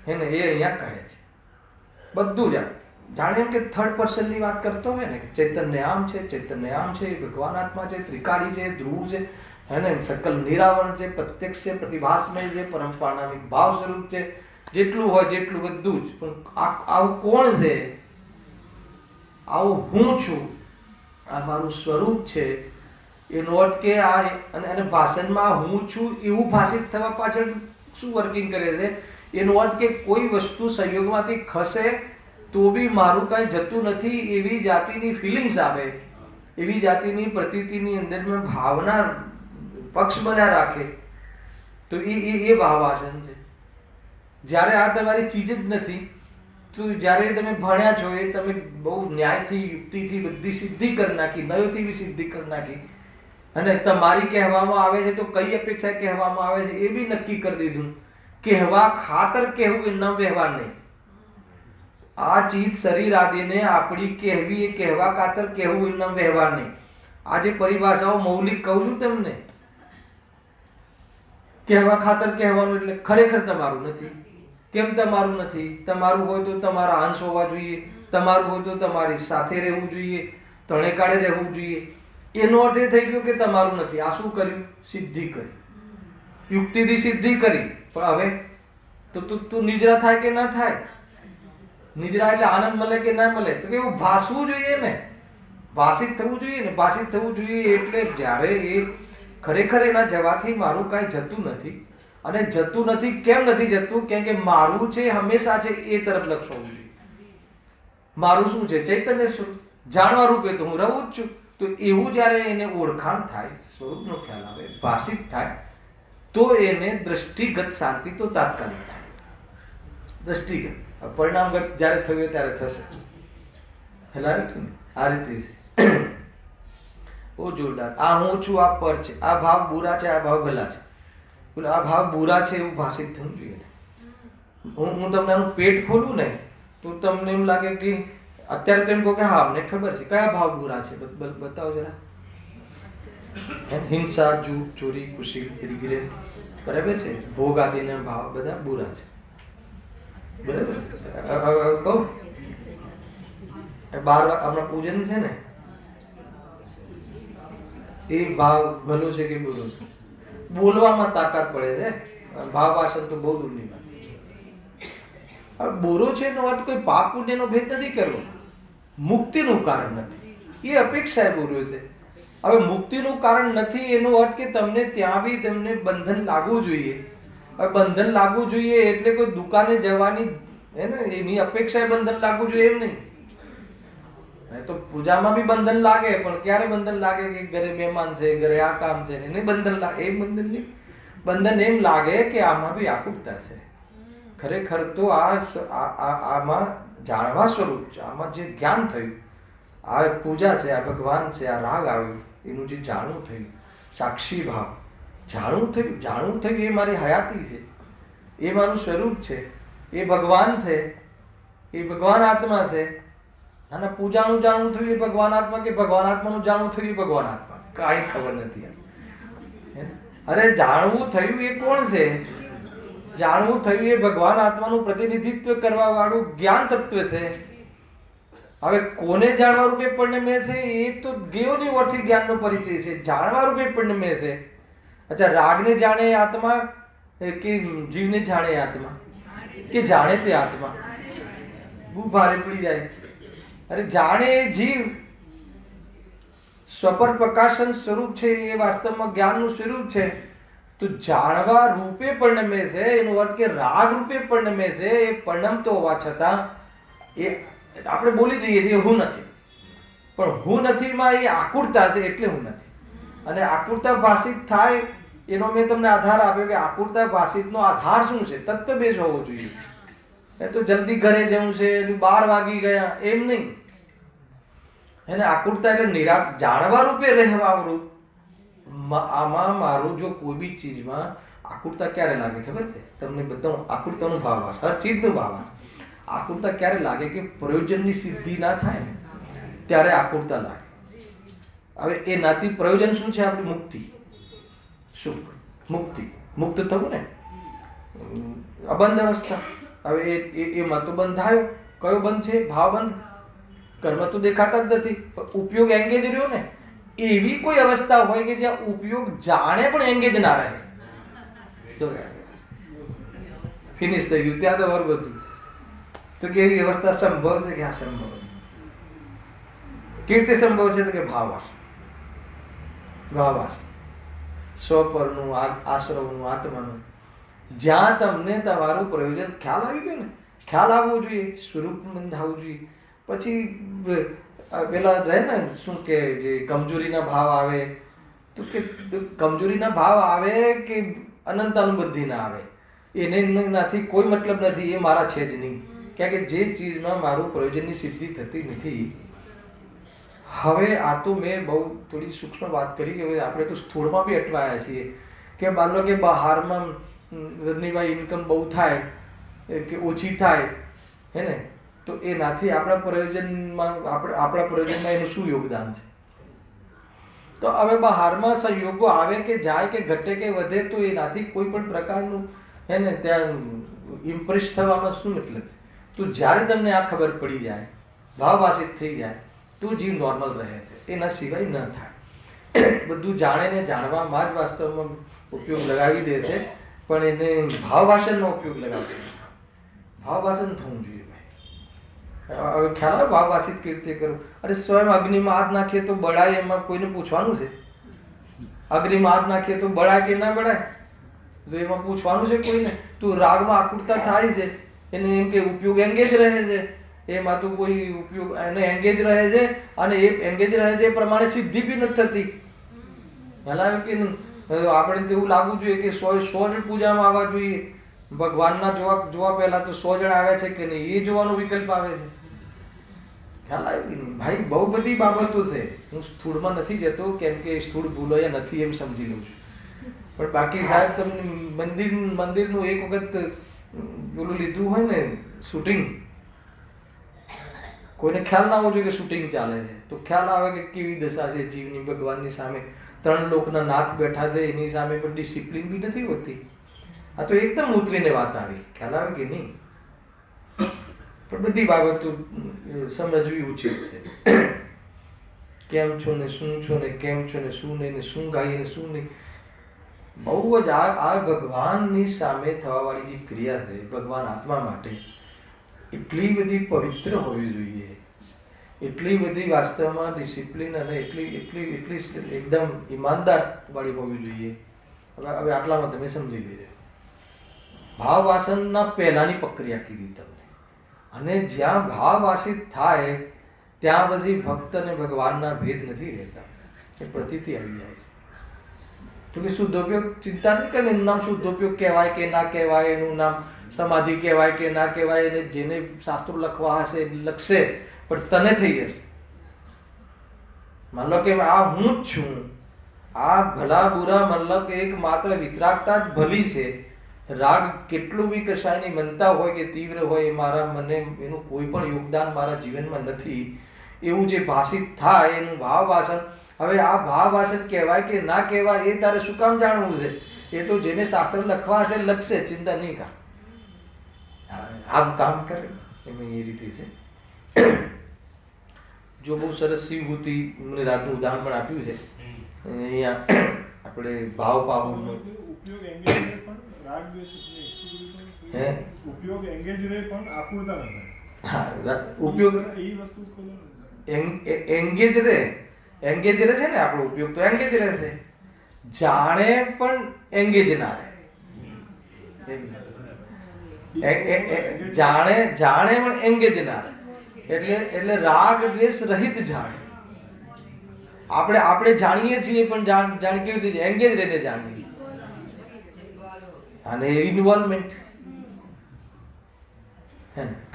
હે ને. એ અહીંયા કહે છે બધું જ જાણે એમ કે થર્ડ પર્સનની વાત કરતો હોય ને, કે ચૈતન્ય આમ છે, ચૈતન્ય આમ છે, ભગવાન આત્મા છે, ત્રિકાળી છે, ધ્રુવ છે, હે ને, સકલ નિરાવરણ છે, પ્રત્યક્ષ છે, પ્રતિભાસમય છે, પરંપરાનામિક ભાવ સ્વરૂપ છે, જેટલું હોય જેટલું બધું જ. પણ આવું કોણ છે? આવું હું છું, આ મારું સ્વરૂપ છે. એનો અર્થ કે આ અને ભાષણમાં હું છું એવું ભાષિત થવા પાછળ શું વર્કિંગ કરે છે? એનો અર્થ કે કોઈ વસ્તુ સંયોગમાંથી ખસે તો બી મારું કાંઈ જતું નથી એવી જાતિની ફિલિંગ્સ આવે, એવી જાતિની પ્રતીતિની અંદરમાં ભાવના પક્ષ બન્યા રાખે, તો એ ભાવાસન છે. જ્યારે આ તમારી ચીજ જ નથી, તો જ્યારે તમે ભણ્યા છો એ તમે બહુ ન્યાયથી યુક્તિથી બધી સિદ્ધિ કરી નાખી, નયોથી બી સિદ્ધિ કરી નાખી, અને તમારી કહેવામાં આવે છે તો કઈ અપેક્ષા કહેવામાં આવે છે એ બી નક્કી કરી દીધું. કહેવા ખાતર કહેવું એ ન વ્યવહાર નહીં. આ ચીજ શરીર આદિને આપણી કહેવી એ કહેવા ખાતર કહેવું એ ન વ્યવહાર નહીં. આ જે પરિભાષાઓ મૌલિક કહું છું તમને, કહેવા ખાતર કહેવાનું એટલે ખરેખર તમારું નથી. કેમ તમારું નથી? તમારું હોય તો તમારા અંશ હોવા જોઈએ, તમારું હોય તો તમારી સાથે રહેવું જોઈએ, તણે કાળે રહેવું જોઈએ. એનો અર્થ એ થઈ ગયો કે તમારું નથી. આ શું કર્યું? સિદ્ધિ કરી, યુક્તિથી સિદ્ધિ કરી. પણ હવે તો નિજરા થાય કે ના થાય? નિજરા એટલે આનંદ મળે કે ના મળે? તો એવું ભાસવું જોઈએ ને, ભાષિત થવું જોઈએ ને. ભાષિત થવું જોઈએ એટલે જ્યારે એ ખરેખર એના જવાથી મારું કાંઈ જતું નથી. અને જતું નથી કેમ નથી જતું? કેમ કે મારું છે હંમેશા છે એ તરફ લક્ષ હોવું જોઈએ. મારું શું છે? ચૈતન્ય સ્વરૂપ, જાણવા રૂપે તો હું રહું જ છું. તો એવું જ્યારે એને ઓળખાણ થાય, સ્વરૂપનો ખ્યાલ આવે, ભાષિત થાય, તો એને દ્રષ્ટિગત શાંતિ તો તાત્કાલિક થાય. દ્રષ્ટિગત, પરિણામગત જ્યારે થયું ત્યારે થશે. હેલા આ રીતે છે. બહુ જોરદાર. આ હું છું, આ પર છે, આ ભાવ બુરા છે, આ ભાવ ભલા છે. આ ભાવ બુરા છે એવું ભાષિત થવું જોઈએ. હું તમને આનું પેટ ખોલું ને તો તમને એમ લાગે કે અત્યારે તો એમ કહો કે હા અમને ખબર છે કયા ભાવ બુરા છે, બતાવો જરા. હિંસા, જૂઠ, ચોરી, કુશી, રિગ્રેસ, બરાબર છે, ભોગ આદિના ભાવ બધા બુરા છે, બરાબર. કહું 12 આપણા પૂજન છે ને, એ ભાવ ભલો છે કે બુરો છે? બોલવામાં તાકાત પડે છે, ભાવ વાસન તો બહુ દૂરની વાત. હવે બોરો છે એનો અર્થ કોઈ પાપ પુણ્યનો ભેદ નથી કરવો. મુક્તિનું કારણ નથી, એ અપેક્ષાએ બોલ્યો છે. હવે મુક્તિનું કારણ નથી એનો અર્થ કે તમને ત્યાં બી તમને બંધન લાગવું જોઈએ. હવે બંધન લાગવું જોઈએ એટલે કોઈ દુકાને જવાની હે ને એની અપેક્ષાએ બંધન લાગવું જોઈએ એમ નહીં. તો પૂજામાં બી બંધન લાગે, પણ ક્યારે બંધન લાગે કે ઘરે મહેમાન છે, ઘરે આ કામ છે, એને બંધન લાગે. એ બંધન નહીં, બંધન એમ લાગે કે આમાં બી આકુરતા છે. ખરેખર તો આમાં જાણવા સ્વરૂપ છે, આમાં જે જ્ઞાન થયું, આ પૂજા છે, આ ભગવાન છે, આ રાગ આવ્યો, એનું જે જાણવું થયું, સાક્ષી ભાવ જાણવું થયું એ મારી હયાતી છે, એ મારું સ્વરૂપ છે, એ ભગવાન છે, એ ભગવાન આત્મા છે. અને પૂજાનું જાણવું થયું એ ભગવાન આત્મા કે ભગવાન આત્માનું જાણવું થયું એ ભગવાન આત્મા, કાંઈ ખબર નથી. અરે જાણવું થયું એ કોણ છે? જાણવું થયું એ ભગવાન આત્માનું પ્રતિનિધિત્વ કરવા વાળું જ્ઞાન તત્વ છે. હવે કોને જાણવા રૂપે પરિણમે છે એ તો ગેયોની ઓરથી જ્ઞાનનો પરિચય છે, જાણવા રૂપે પરિણમે છે. અચ્છા, રાગને જાણે આત્મા કે જીવને જાણે આત્મા કે જાણે તે આત્મા? બહુ ભારે પડી જાય. અરે જાણે જીવ સ્વપર પ્રકાશન સ્વરૂપ છે, એ વાસ્તવમાં જ્ઞાનનું સ્વરૂપ છે. તો જાણવા રૂપે પરિણમે છે એનો અર્થ કે રાગ રૂપે પરિણમે છે. એ પરિણમતો હોવા છતાં એ આપણે બોલી દઈએ છીએ હું નથી, પણ હું નથીમાં એ આકુરતા છે એટલે હું નથી. અને આકુરતા ભાષિત થાય એનો મેં તમને આધાર આપ્યો કે આકુરતા ભાષિતનો આધાર શું છે? તત્વબેઝ હોવો જોઈએ. એ તો જલ્દી ઘરે જવું છે, 12 વાગી ગયા એમ નહીં. એને આકુરતા એટલે જાણવા રૂપે રહેવા રૂપ. આમાં મારું જો કોઈ બી ચીજમાં આકુરતા ક્યારે લાગે ખબર છે તમને? બતાવું. આકુરતાનો ભાવ આવે, હર ચીજનો ભાવ આવે. આકુરતા ક્યારે લાગે કે પ્રયોજનની સિદ્ધિ ના થાય ને ત્યારે આકુરતા લાગે. હવે એનાથી પ્રયોજન શું છે? આપણી મુક્તિ, સુખ, મુક્તિ, મુક્ત થવું ને, અબંધ અવસ્થા. હવે એમાં તો બંધાયો. કયો બંધ છે? ભાવબંધ. કર્મ તો દેખાતા જ નથી, પણ ઉપયોગ એંગેજ રહ્યો ને. એવી કોઈ અવસ્થા હોય કે જ્યાં ઉપયોગ જાણે પણ એંગેજ ના રહે, તો ફિનિશ થઈ ગયું, ત્યાં તો વર્ગ હતું. તો કેવી અવસ્થા સંભવ છે? કે આ સંભવ છે. કેવી રીતે સંભવ છે? તો કે ભાવાસ સ્વપરનું, આશ્રવનું, આત્માનું. જ્યાં તમને તમારું પ્રયોજન ખ્યાલ આવી ગયો ને, ખ્યાલ આવવો જોઈએ, સ્વરૂપ બંધાવવું જોઈએ. પછી પેલા રહે ને શું કે જે કમજોરીના ભાવ આવે, તો કે કમજોરીના ભાવ આવે કે અનંત અનુબુદ્ધિ ના આવે, એને નથી કોઈ મતલબ નથી, એ મારા છે જ નહીં. કારણ કે જે ચીજમાં મારું પ્રયોજનની સિદ્ધિ થતી નથી. હવે આ તો મેં બહુ થોડી સૂક્ષ્મ વાત કરી કે આપણે તો સ્થૂળમાં બી અટવાયા છીએ કે માનો કે બહારમાં રજનીભાઈ ઇન્કમ બહુ થાય કે ઓછી થાય હે ને, તો એનાથી આપણા પ્રયોજનમાં એનું શું યોગદાન છે? તો હવે બહારમાં સંયોગો આવે કે જાય કે ઘટે કે વધે, તો એનાથી કોઈ પણ પ્રકારનું હે ને ત્યાં ઇમ્પ્રેસ થવામાં શું મતલબ? તો જ્યારે તમને આ ખબર પડી જાય, ભાવભાષિત થઈ જાય, તો જીવ નોર્મલ રહે છે, એના સિવાય ન થાય. બધું જાણે ને જાણવામાં જ વાસ્તવમાં ઉપયોગ લગાવી દે છે, પણ એને ભાવભાષણનો ઉપયોગ લગાવે છે. ભાવભાષણ થવું જોઈએ. હવે ખ્યાલ આવે ભાવભાષિત કેવી રીતે કરું? અરે સ્વયં અગ્નિમાં હાથ નાખીએ તો બળાય, એમાં કોઈને પૂછવાનું છે? અગ્નિમાં હાથ નાખીએ તો બળાય કે ના બળાય, તો એમાં પૂછવાનું છે કોઈને? તો રાગમાં આકુરતા થાય છે, એને એમ કે ઉપયોગ એંગેજ રહે છે, એમાં તો કોઈ ઉપયોગ એને એંગેજ રહે છે, અને એ એંગેજ રહે છે એ પ્રમાણે સિદ્ધિ બી નથી થતી. ભલા કે આપણે તેવું લાગવું જોઈએ કે 100 જ પૂજામાં આવવા જોઈએ. ભગવાનના જોવા પહેલા તો 100 જણ આવે છે કે નહીં એ જોવાનો વિકલ્પ આવે છે. ખ્યાલ આવ્યો કે નહીં ભાઈ? બહુ બધી બાબતો છે. હું સ્થૂળમાં નથી જતો, કેમ કે સ્થૂળ ભૂલો યા નથી એમ સમજી લઉં છું. પણ બાકી સાહેબ તમને મંદિરનું એક વખત પેલું લીધું હોય ને શૂટિંગ, કોઈને ખ્યાલ ના હોવો જોઈએ કે શૂટિંગ ચાલે છે, તો ખ્યાલ આવે કે કેવી દશા છે જીવની ભગવાનની સામે. 3 લોકના નાથ બેઠા છે, એની સામે પણ ડિસિપ્લિન બી નથી હોતી. આ તો એકદમ ઉતરીને વાત આવી. ખ્યાલ આવે કે નહીં? પણ બધી બાબતો સમજવી ઉચિત છે. કેમ છો ને શું છો ને કેમ છો ને શું નહીં ને શું ગાઈએ ને શું નહીં. બહુ જ આ ભગવાનની સામે થવાવાળી જે ક્રિયા છે ભગવાન આત્મા માટે એટલી બધી પવિત્ર હોવી જોઈએ. એટલી બધી વાસ્તવમાં ડિસિપ્લિન અને એટલી એટલી એટલી એકદમ ઈમાનદાર વાળી હોવી જોઈએ. હવે આટલામાં તમે સમજી લેજો. ભાવ વાસનના પહેલાની પ્રક્રિયા કીધી તમને, અને જ્યાં ભાવ વાસિત થાય ત્યાં પછી ભક્ત અને ભગવાનના ભેદ નથી રહેતા, એ પ્રતીતિ આવી જાય છે. તો કે શુદ્ધોપયોગ ચિંતા નહીં કરે, એનું નામ શુદ્ધોપયોગ કહેવાય કે ના કહેવાય, એનું નામ સમાધિ કહેવાય કે ના કહેવાય, એને જેને શાસ્ત્રો લખવા હશે લખશે, પણ તને થઈ જશે. માન લો કે આ હું જ છું, આ ભલા બુરા મતલબ કે એક માત્ર વિતરાગતા જ ભલી છે. રાગ કેટલું બી કશાયની મનતા હોય કે તીવ્ર હોય, મારા મને એનું કોઈ પણ યોગદાન મારા જીવનમાં નથી, એવું જે ભાષિત થાય એનું ભાવ વાસન. હવે આ ભાવ વાસન કહેવાય કે ના કહેવાય એ તારે શું કામ જાણવું છે? એ તો જેને શાસ્ત્ર લખવા હશે લખશે, ચિંતા નહીં કર. આમ કામ કરે એમાં એ રીતે છે. જો બહુ સરસ શિવભૂતિ મને રાતનું ઉદાહરણ પણ આપ્યું છે અહીંયા આપણે ભાવ પાવનનો ઉપયોગ એંગેજ પણ રાગ દ્વેષ હે ઉપયોગ એંગેજ રે પણ આકુરતા ન થાય. હા, ઉપયોગ એ વસ્તુ ખોલો એંગેજ રહે છે ને આપણો ઉપયોગ તો એંગેજ રહેશે, જાણે પણ એંગેજ ના રહે. જાણે પણ એંગેજ ના રહે, એટલે રાગ દ્વેષ રહિત જાણે. આપણે જાણીએ છીએ પણ જાણ કેવી રીતે એંગેજ રહીને જાણીએ છીએ. અને ઇન્વોલ્વમેન્ટ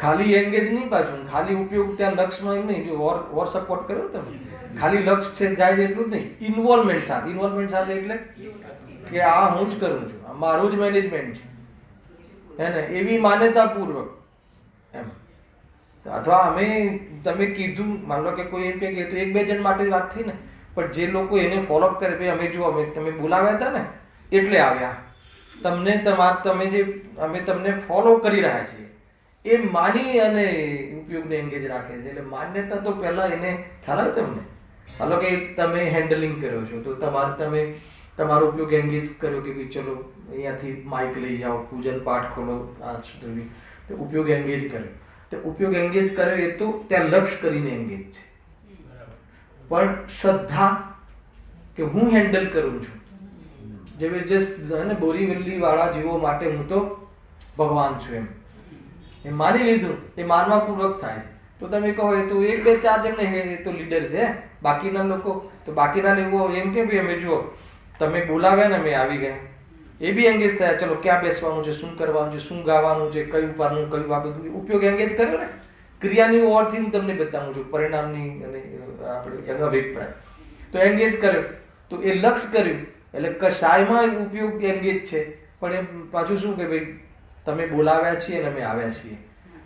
ખાલી એંગેજ નહીં, પાછું ખાલી ઉપયોગ ત્યાં લક્ષમાં એમ નહીં. જો ઓર સપોર્ટ કર્યો તમે, ખાલી લક્ષ છે જાય છે એટલું જ નહીં, ઇન્વોલ્વમેન્ટ સાથે એટલે કે આ હું જ કરું છું, આ મારું જ મેનેજમેન્ટ છે હે ને, એવી માન્યતા પૂર્વક એમ. અથવા અમે તમે કીધું, માન લો કે કોઈ એમ કે તો એક બે જણ માટે વાત થઈ ને, પણ જે લોકો એને ફોલોઅપ કરે, ભાઈ અમે જો તમે બોલાવ્યા હતા ને એટલે આવ્યા, અમે તમને ફોલો કરી રહ્યા છીએ, એ માની અને ઉપયોગને એંગેજ રાખે છે. એટલે માન્યતા તો પહેલા એને ખ્યાલ આવે તમને. હાલો કે તમે હેન્ડલિંગ કર્યો છો તો તમે તમારો ઉપયોગ એંગેજ કર્યો કે ભાઈ ચલો અહીંયાથી માઇક લઈ જાઓ, પૂજન પાઠ ખોલો, આ સુધી તો ઉપયોગ એંગેજ કર્યો. તો ઉપયોગ એંગેજ કર્યો એ તો ત્યાં લક્ષ કરીને એંગેજ છે. પણ શ્રદ્ધા કે હું હેન્ડલ કરું છું, જબરજસ્ત બોરીવલ્લી વાળા જીવો માટે હું તો ભગવાન છું એમ એ માની લીધું, એ માનવા પૂર્વક થાય છે. તો તમે કહો એ તો એક બે ચાર જણને એ તો લીડર છે, બાકીના લોકો તો બાકીના લોકો એમ કે ભાઈ અમે જુઓ તમે બોલાવ્યા ને અમે આવી ગયા, એ બી એંગેજ થયા. ચલો ક્યાં બેસવાનું છે, શું કરવાનું છે, શું ગાવાનું છે, કયું પાનું કયું આ બધું ઉપયોગ એંગેજ કર્યો ને. ક્રિયાની ઓરથી હું તમને બતાવું છું, પરિણામની અને આપણે અભિપ્રાય તો એંગેજ કર્યો, તો એ લક્ષ કર્યું એટલે કશાયમાં ઉપયોગ એંગેજ છે. પણ એ પાછું શું કે ભાઈ તમે બોલાવ્યા છીએ અને અમે આવ્યા છીએ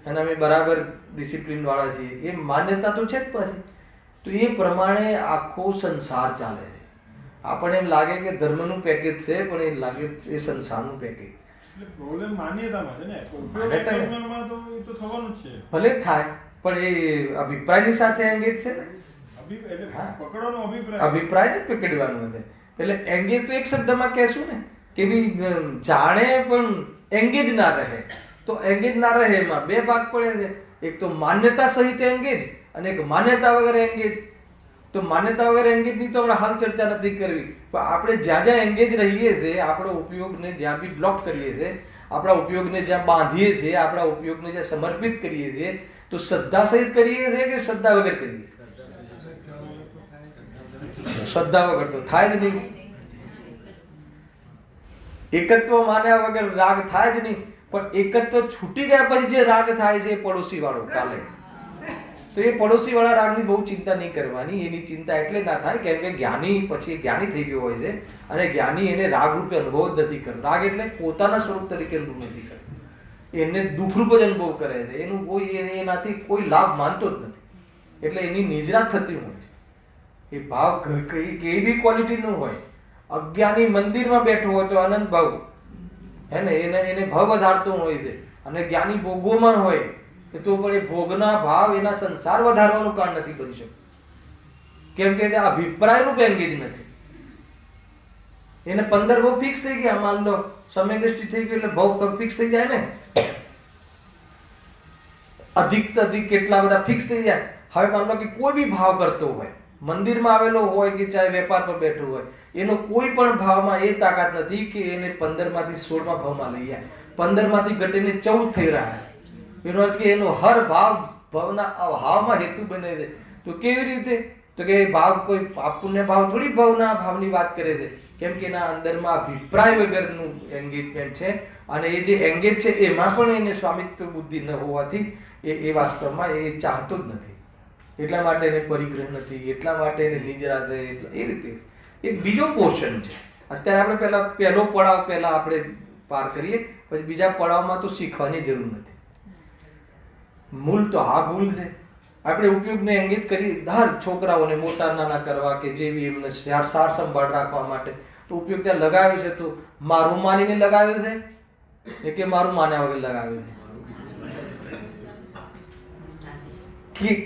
અને અમે બરાબર ડિસિપ્લિન વાળા છીએ, એ માન્યતા તો છે જ પાછી. તો એ પ્રમાણે આખો સંસાર ચાલે છે. આપણને એમ લાગે કે ધર્મનું પેકેજ છે, પણ એ લાગે એ સંસારનું પેકેજ. પ્રોબ્લેમ માન્યતામાં છે ને, ઉપયોગમાં તો એ તો થવાનું જ છે. ભલે થાય પણ એ અભિપ્રાયની સાથે એંગેજ છે ને, પકડવાનો અભિપ્રાય જ પકડવાનો છે. એટલે એંગેજ તો એક શબ્દમાં કહેશું ને કે ભાઈ જાણે પણ એંગેજ ના રહે. તો એંગેજ ના રહે એમાં બે ભાગ પડે છે, એક તો માન્યતા સહિત એંગેજ અને એક માન્યતા વગર એંગેજ. તો માન્યતા વગર એંગેજ ની તો આપણે હાલ ચર્ચા નથી કરવી, પણ આપણે જ્યાં જ્યાં એંગેજ રહીએ છીએ, આપણો ઉપયોગને જ્યાં બી બ્લોક કરીએ છીએ, આપણા ઉપયોગને જ્યાં બાંધીએ છીએ, આપણા ઉપયોગને જ્યાં સમર્પિત કરીએ છીએ, તો શ્રદ્ધા સહિત કરીએ છીએ કે શ્રદ્ધા વગર કરીએ છીએ? શ્રદ્ધા વગર તો થાય જ નહીં. એકત્વ માન્યા વગર રાગ થાય જ નહીં. પણ એકત્વ છૂટી ગયા પછી જે રાગ થાય છે એ પડોશી વાળો કાલે, તો એ પડોશી વાળા રાગની બહુ ચિંતા નહીં કરવાની. એની ચિંતા એટલે ના થાય કેમ કે જ્ઞાની પછી જ્ઞાની થઈ ગયો હોય છે અને જ્ઞાની એને રાગ રૂપે અનુભવ જ નથી કરતો. રાગ એટલે પોતાના સ્વરૂપ તરીકે અનુભવ નથી કરતો, એને દુઃખરૂપ જ અનુભવ કરે છે. એનું કોઈ એનાથી કોઈ લાભ માનતો જ નથી, એટલે એની નિજરાત થતી હોય છે. એ ભાવ કેવી બી ક્વોલિટીનો હોય. અજ્ઞાની મંદિરમાં બેઠો હોય તો આનંદ ભાવ હે ને એને ભાવ વધારતો હોય છે, અને જ્ઞાની ભોગોમાં હોય તો પણ એ ભોગના ભાવ એના સંસાર વધારવાનું કારણ નથી બની શકતું, કેમ કે અભિપ્રાય રૂપ એંગેજ નથી. એને 15 ભાવ ફિક્સ થઈ ગયા, માન લો સમય દ્રષ્ટિ થઈ ગયું એટલે ભાવ ફિક્સ થઈ જાય ને, અધિક કેટલા બધા ફિક્સ થઈ જાય. હવે માનો લો કે કોઈ બી ભાવ કરતો હોય, મંદિરમાં આવેલો હોય કે ચાહે વેપાર પર બેઠો હોય, એનો કોઈ પણ ભાવમાં એ તાકાત નથી કે એને 15માંથી 16મા ભાવમાં લઈ જાય. 15માંથી ઘટીને 14 થઈ રહ્યા છે. એનો અર્થ કે એનો હર ભાવ ભાવના અભાવમાં હેતુ બને છે. તો કેવી રીતે? તો કે ભાવ કોઈ પાપ પુણ્ય ભાવ થોડી ભાવની વાત કરે છે, કેમ કે એના અંદરમાં અભિપ્રાય વગરનું એંગેજમેન્ટ છે. અને એ જે એંગેજ છે એમાં પણ એને સ્વામિત્વ બુદ્ધિ ન હોવાથી એ વાસ્તવમાં એ ચાહતો જ નથી. એટલા માટે એને પરિગ્રહ નથી, એટલા માટે એને નિજરા છે. એ રીતે એક બીજો પોર્શન છે. અત્યારે આપણે પહેલો પડાવ પહેલા આપણે પાર કરીએ, પછી બીજા પડાવમાં તો શીખવાની જરૂર નથી. મૂળ તો હા ભૂલ છે. આપણે ઉપયોગને એંગેજ કરી ધાર છોકરાઓને મોટા નાના કરવા કે જેવી એમને સાર સંભાળ રાખવા માટે તો ઉપયોગ ત્યાં લગાવ્યો છે. તો મારું માનીને લગાવ્યો છે કે મારું માન્યા વગર લગાવ્યો છે?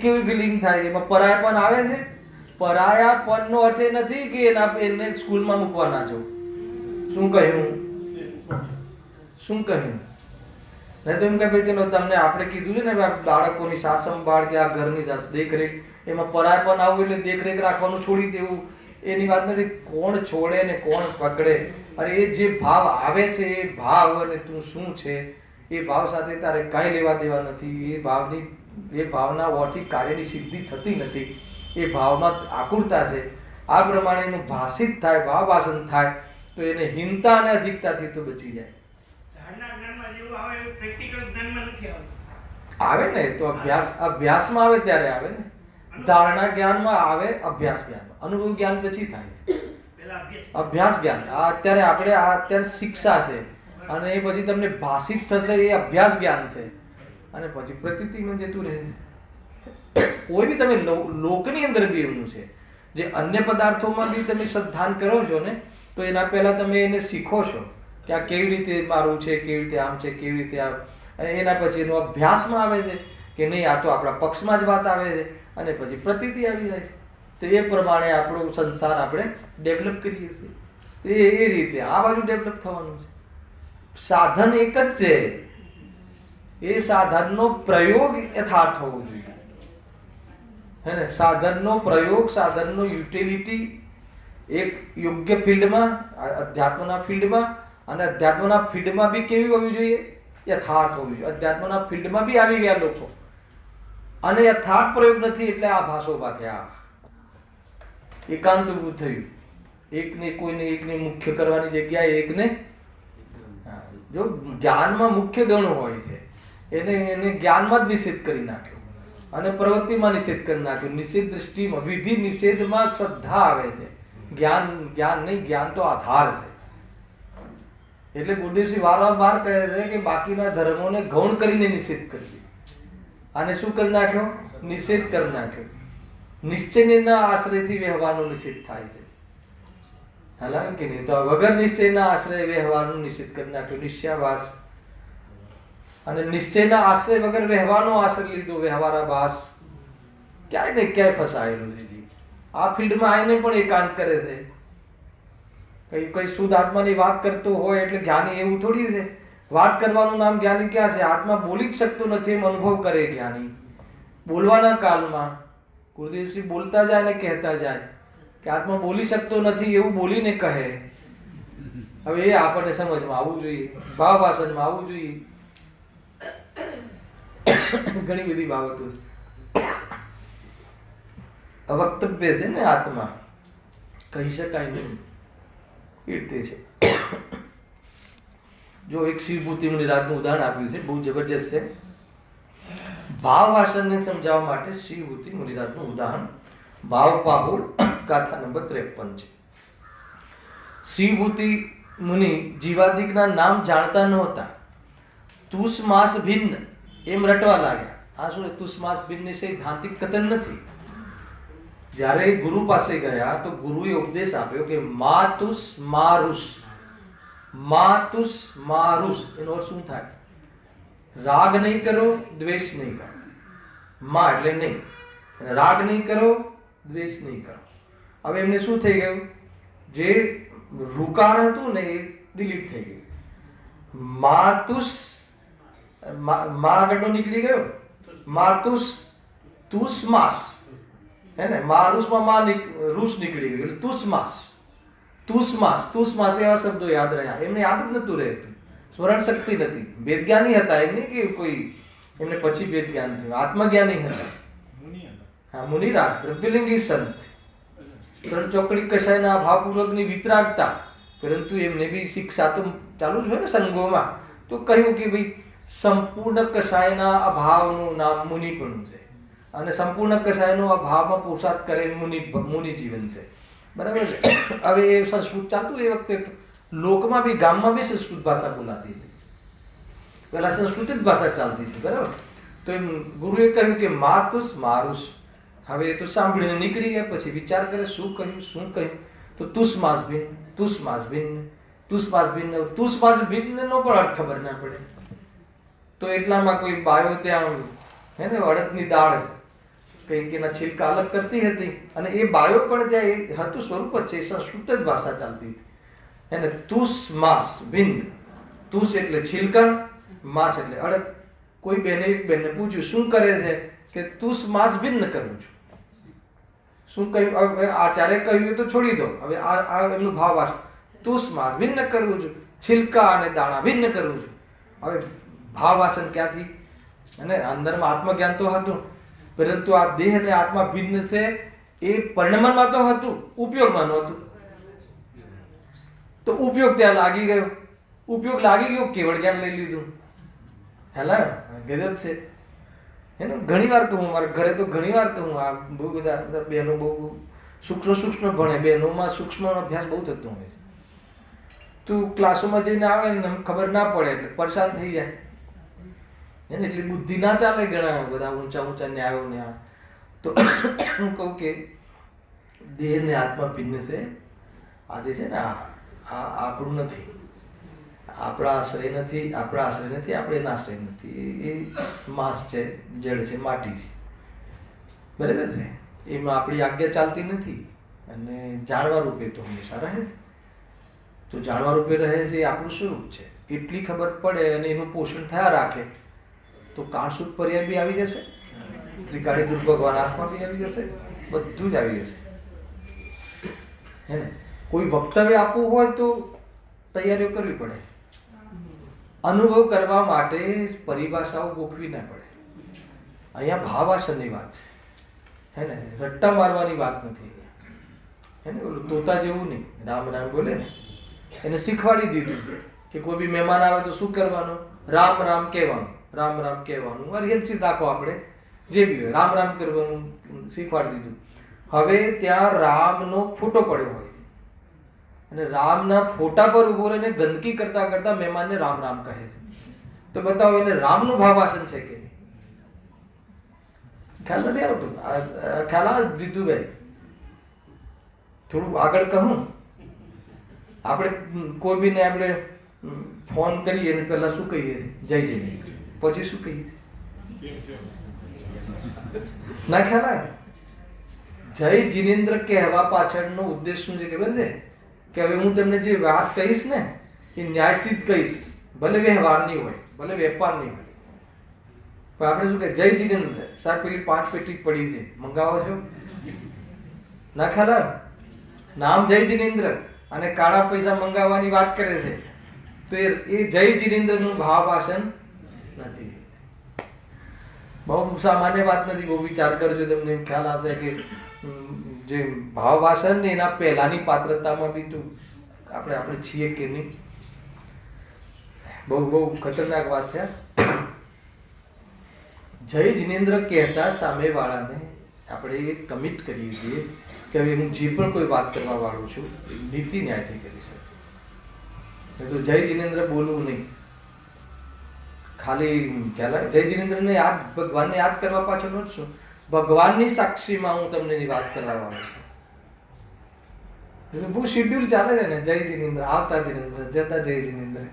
કેવી ફિલિંગ થાય છે? એમાં પરાયાપન આવે છે. પરાયાપનનો અર્થ એ નથી કે એને સ્કૂલમાં મૂકવા ના જવું. શું કહ્યું? નહીં તો એમ કે ભાઈ ચલો તમને આપણે કીધું છે ને બાળકોની સાર સંભાળ કે આ ઘરની દેખરેખ, એમાં પરાયપન આવું એટલે દેખરેખ રાખવાનું છોડી દેવું એની વાત નથી. કોણ છોડે ને કોણ પકડે? અરે એ જે ભાવ આવે છે એ ભાવ અને તું શું છે એ ભાવ સાથે તારે કાંઈ લેવા દેવા નથી. એ ભાવના ઓરથી કાર્યની સિદ્ધિ થતી નથી. એ ભાવમાં આકુરતા છે. આ પ્રમાણે એનું ભાષિત થાય, ભાવ ભાષણ થાય તો એને હીનતા અને અધિકતાથી તો બચી જાય. આવે ને તો અભ્યાસમાં આવે ત્યારે આવે ને. ધારણા જ્ઞાનમાં આવે, અભ્યાસ જ્ઞાનમાં. અનુભવ જ્ઞાન પછી થાય. અભ્યાસ જ્ઞાન અત્યારે શિક્ષા છે, અને એ પછી તમને ભાષિત થશે એ અભ્યાસ જ્ઞાન છે, અને પછી પ્રતીતિમાં જતું રહે છે. કોઈ બી તમે લોકની અંદર બી એવું છે, જે અન્ય પદાર્થોમાં બી તમે શ્રદ્ધાન કરો છો ને, તો એના પહેલા તમે એને શીખો છો કે આ કેવી રીતે મારું છે, કેવી રીતે આમ છે, કેવી રીતે આમ. અને એના પછી એનો અભ્યાસમાં આવે છે કે નહીં આ તો આપણા પક્ષમાં જ વાત આવે છે, અને પછી પ્રતીતિ આવી જાય છે. તો એ પ્રમાણે આપણો સંસાર આપણે ડેવલપ કરીએ છીએ. તો એ રીતે આ બાજુ ડેવલપ થવાનું છે. સાધન એક જ છે, એ સાધનનો પ્રયોગ યથાર્થ હોવો જોઈએ. હે ને? સાધનનો પ્રયોગ, સાધનનો યુટિલિટી એક યોગ્ય ફિલ્ડમાં, અધ્યાત્મના ફિલ્ડમાં, અને અધ્યાત્મના ફિલ્ડમાં બી કેવી હોવી જોઈએ? યથાર્થ હોવી જોઈએ. અધ્યાત્મના ફિલ્ડમાં બી આવી ગયા લોકો, અને યથાર્થ પ્રયોગ નથી એટલે આ ભાષોભા થયા. એકાંત ઊભું થયું. એકને મુખ્ય કરવાની જગ્યાએ એકને, જો જ્ઞાનમાં મુખ્ય ગણ હોય છે એને જ્ઞાનમાં જ નિષેધ કરી નાખ્યો, અને પ્રવૃત્તિમાં નિષેધ કરી નાખ્યો. નિષેધ દૃષ્ટિમાં, વિધિ નિષેધમાં શ્રદ્ધા આવે છે. જ્ઞાન નહીં, જ્ઞાન તો આધાર છે. એટલે ગુરુદેવસિંહ વારંવાર કહે છે કે બાકીના ધર્મોને ગૌણ કરીને નિષેધ કરી, અને શું કરી નાખ્યો? નિષેધ કરી નાખ્યો. નિશ્ચયના આશ્રયથી વ્યવહારનો નિષેધ થાય છે. હાલાકે કે નહીં? તો વગર નિશ્ચયના આશ્રય વ્યવહારનો નિષેધ કરી નાખ્યો, નિશ્ચયાભાસ. અને નિશ્ચયના આશ્રય વગર વ્યવહારનો આશ્રય લીધો, વ્યવહારાભાસ. ક્યાંય ને ક્યાંય ફસાયેલું છે. આ ફિલ્ડમાં આવીને પણ એકાંત કરે છે. કઈ શુદ્ધ આત્માની વાત કરતો હોય એટલે જ્ઞાની એવું થોડી છે. વાત કરવાનું નામ જ્ઞાની ક્યાં છે? આત્મા બોલી જ શકતો નથી એમ અનુભવ કરે જ્ઞાની. બોલવાના કાલમાં ગુરુદેવસિંહ બોલતા જાય ને કહેતા જાય કે આત્મા બોલી શકતો નથી એવું બોલીને કહે. હવે એ આપણને સમજમાં આવવું જોઈએ, ભાવ ભાષણમાં આવવું જોઈએ. ઘણી બધી બાબતો અવક્તવ્ય છે ને, આત્મા કહી શકાય નહીં એ રીતે છે. જો એક શિવભૂતિ મુનિરાજનું ઉદાહરણ આપ્યું છે, બહુ જબરજસ્ત છે. ભાવ ભાષણને સમજાવવા માટે શિવભૂતિ મુનિરાજનું ઉદાહરણ ભાવ પાહુર ગાથા નંબર 53 છે. શિવભૂતિ મુનિ જીવાદિકના નામ જાણતા નહોતા. તુષ માસ ભિન્ન એમ રટવા લાગ્યા. આ શું? તુષ માસ ભિન્ન સૈદ્ધાંતિક કથન નથી. જ્યારે ગુરુ પાસે ગયા તો ગુરુએ ઉપદેશ આપ્યો કે માતુસ મારુસ. માતુસ મારુસ એનો અર્થ શું થાય? રાગ નહીં કરો, દ્વેષ નહીં કરો. મા એટલે નહીં, રાગ નહીં કરો, દ્વેષ નહીં કરો. હવે એમને શું થઈ ગયું? જે રુકાર હતું ને એ ડિલીટ થઈ ગયું. માતુસ, મા આગળનો નીકળી ગયો. માતુસ તુસમાસ, હે ને, મારુસમાં રૂસ નીકળી ગયું એટલે તુસમાસ, તુસમાસ એવા શબ્દો યાદ રહ્યા. એમને યાદ જ નતું રહેતું, સ્મરણ શક્તિ નથી. વેદજ્ઞાની હતા, એમ નહીં કે કોઈ એમને પછી વેદજ્ઞાન થયું, આત્મજ્ઞાની હતા. હા, મુનિરાજ દ્રવ્યલિંગી સંત, ત્રણ ચોકડી કસાયના ભાવપૂર્વકની વિતરાગતા, પરંતુ એમને બી શિક્ષા તો ચાલુ જ હોય ને સંઘોમાં. તો કહ્યું કે ભાઈ સંપૂર્ણ કસાયના અભાવનું નામ મુનિપણું છે, અને સંપૂર્ણ કસાયનો અભાવમાં પુરુષાર્થ કરે મુનિ જીવન છે. બરાબર છે. હવે એ સંસ્કૃત ચાલતું એ વખતે લોકમાં બી, ગામમાં બી સંસ્કૃત ભાષા બોલાતી હતી. પહેલા સંસ્કૃત જ ભાષા ચાલતી હતી. બરાબર. તો એમ ગુરુએ કહ્યું કે માતુસ મારુસ. હવે એ તો સાંભળીને નીકળી ગયા, પછી વિચાર કરે શું કહ્યું. તો તુસમાસ ભિન્ન, તુસમાસ ભિન્ન નો પણ અર્થ ખબર ના પડે. તો એટલામાં કોઈ બાયો ત્યાં, હે ને, અડદની દાળ કંઈક એના છિલકા અલગ કરતી હતી, અને એ બાયો પણ ત્યાં એ હતું સ્વરૂપ જ છે, સંસ્કૃત જ ભાષા ચાલતી હતી. હે ને, તુસમાસ ભિન્ન, તુસ એટલે છિલકા, માસ એટલે અડદ. કોઈ બેને પૂછ્યું શું કરે છે, કે તુસમાસ ભિન્ન કરું છું. શું કહ્યું? હવે આચાર્ય કહ્યું તો છોડી દો. હવે આ એમનું ભાવાસ, તુસમાસ ભિન્ન કરવું છું, છિલકા અને દાણા ભિન્ન કરવું છું. હવે ભાવવાસન ક્યાંથી? અને અંદરમાં આત્મજ્ઞાન તો હતું, પરંતુ આ દેહ અને આત્મા ભિન્ન છે એ પરિણમનમાં તો હતું, ઉપયોગમાં નહોતું. તો ઉપયોગ ત્યાં લાગી ગયો. ઉપયોગ લાગી ગયો, કેવળ જ્ઞાન લઈ લીધું. હેલા ગજબ છે. એનું ઘણી વાર કહું, મારા ઘરે તો ઘણી વાર કહું, આ બહુ બધા બહેનો બહુ સૂક્ષ્મ ભણે, બહેનોમાં સૂક્ષ્મ અભ્યાસ બહુ થતો હોય છે. તું ક્લાસોમાં જઈને આવે ને ખબર ના પડે એટલે પરેશાન થઈ જાય. એને એટલી બુદ્ધિ ના ચાલે ઘણા બધા ઊંચા ન્યાયો ને આ. તો હું કહું કે દેહ ને આત્મા ભિન્ન છે. આજે છે ને આ આપણું નથી, આપણા આશ્રય નથી, આપણે એના આશ્રય નથી. એ માસ છે, જળ છે, માટી છે. બરાબર છે. એમાં આપણી આજ્ઞા ચાલતી નથી, અને જાણવા રૂપે તો હંમેશા રહે છે. તો જાણવા રૂપે રહે છે એ આપણું સ્વરૂપ છે. એટલી ખબર પડે અને એનું પોષણ થયા રાખે તો કાળસુખ પર્યાય બી આવી જશે, ત્રિકાળી દુર્ભગવાન આત્મા બી આવી જશે, બધું જ આવી જશે. હે ને, કોઈ વક્તવ્ય આપવું હોય તો તૈયારીઓ કરવી પડે. અનુભવ કરવા માટે પરિભાષાઓ ગોખવી ના પડે. અહીંયા ભાવાસનની વાત છે. હે ને, રટ્ટા મારવાની વાત નથી. હે ને, ઓલું તોતા જેવું નહીં, રામ રામ બોલે ને, એને શીખવાડી દીધું કે કોઈ બી મહેમાન આવે તો શું કરવાનું? રામ રામ કહેવાનું, રામ રામ કહેવાનું. અરિહંત દાખો આપણે જે બી હોય રામ રામ કરવાનું શીખવાડી દીધું. હવે ત્યાં રામનો ફોટો પડ્યો હોય અને રામના ફોટા પર ઉભો રહીને ગંદકી કરતા કરતા મહેમાનને રામ રામ કહે છે, તો બતાવો એને રામનું ભાવાસન છે કે નહીં? ખ્યાલ નથી આવતું? ખ્યાલ આવે જીતુભાઈ? થોડું આગળ કહું, આપણે કોઈ બીને આપણે ફોન કરીએ ને પહેલા શું કહીએ છીએ? જય જય. પછી શું કહીએ છીએ? ના ખ્યાલ આવે? જય જિનેન્દ્ર કહેવા પાછળનો ઉદ્દેશ શું છે ખબર છે? કે હવે હું તમને જે વાત કહીશ ને એ ન્યાયસિદ્ધ કહીશ, ભલે વ્યવહારની હોય, ભલે વેપારની હોય. પણ આપણે શું કે જય જિનેન્દ્ર સાહેબ, પેલી 5 પેટી પડી છે, મંગાવો છો? ના ખ્યાલ આવે? નામ જય જિનેન્દ્ર અને કાળા પૈસા મંગાવવાની વાત કરે છે, તો એ જય જિનેન્દ્રનું ભાવાસન નથી. બહુ સામાન્ય વાત નથી, બહુ વિચાર કરજો, તમને એમ ખ્યાલ આવશે કે જે ભાવવાસન ને એના પહેલાની પાત્રતામાં બી તું આપણે છીએ કે નહીં. બહુ ખતરનાક વાત છે. જય જિનેન્દ્ર કહેતા સામેવાળાને આપણે કમિટ કરીએ છીએ કે હવે હું જે પણ કોઈ વાત કરવા વાળું છું એ નીતિ ન્યાયથી કરી શકું. તો જય જિનેન્દ્ર બોલવું નહીં, ખાલી ખ્યાલ જય જિનેન્દ્રને યાદ, ભગવાનને યાદ કરવા પાછળ જ શું? ભગવાનની સાક્ષીમાં હું તમને વાત કરવા વાળો છું. બહુ શેડ્યુલ ચાલે છે ને, જય જિનેન્દ્ર, આવતા જિનેન્દ્ર, જતા જય જિનેન્દ્ર,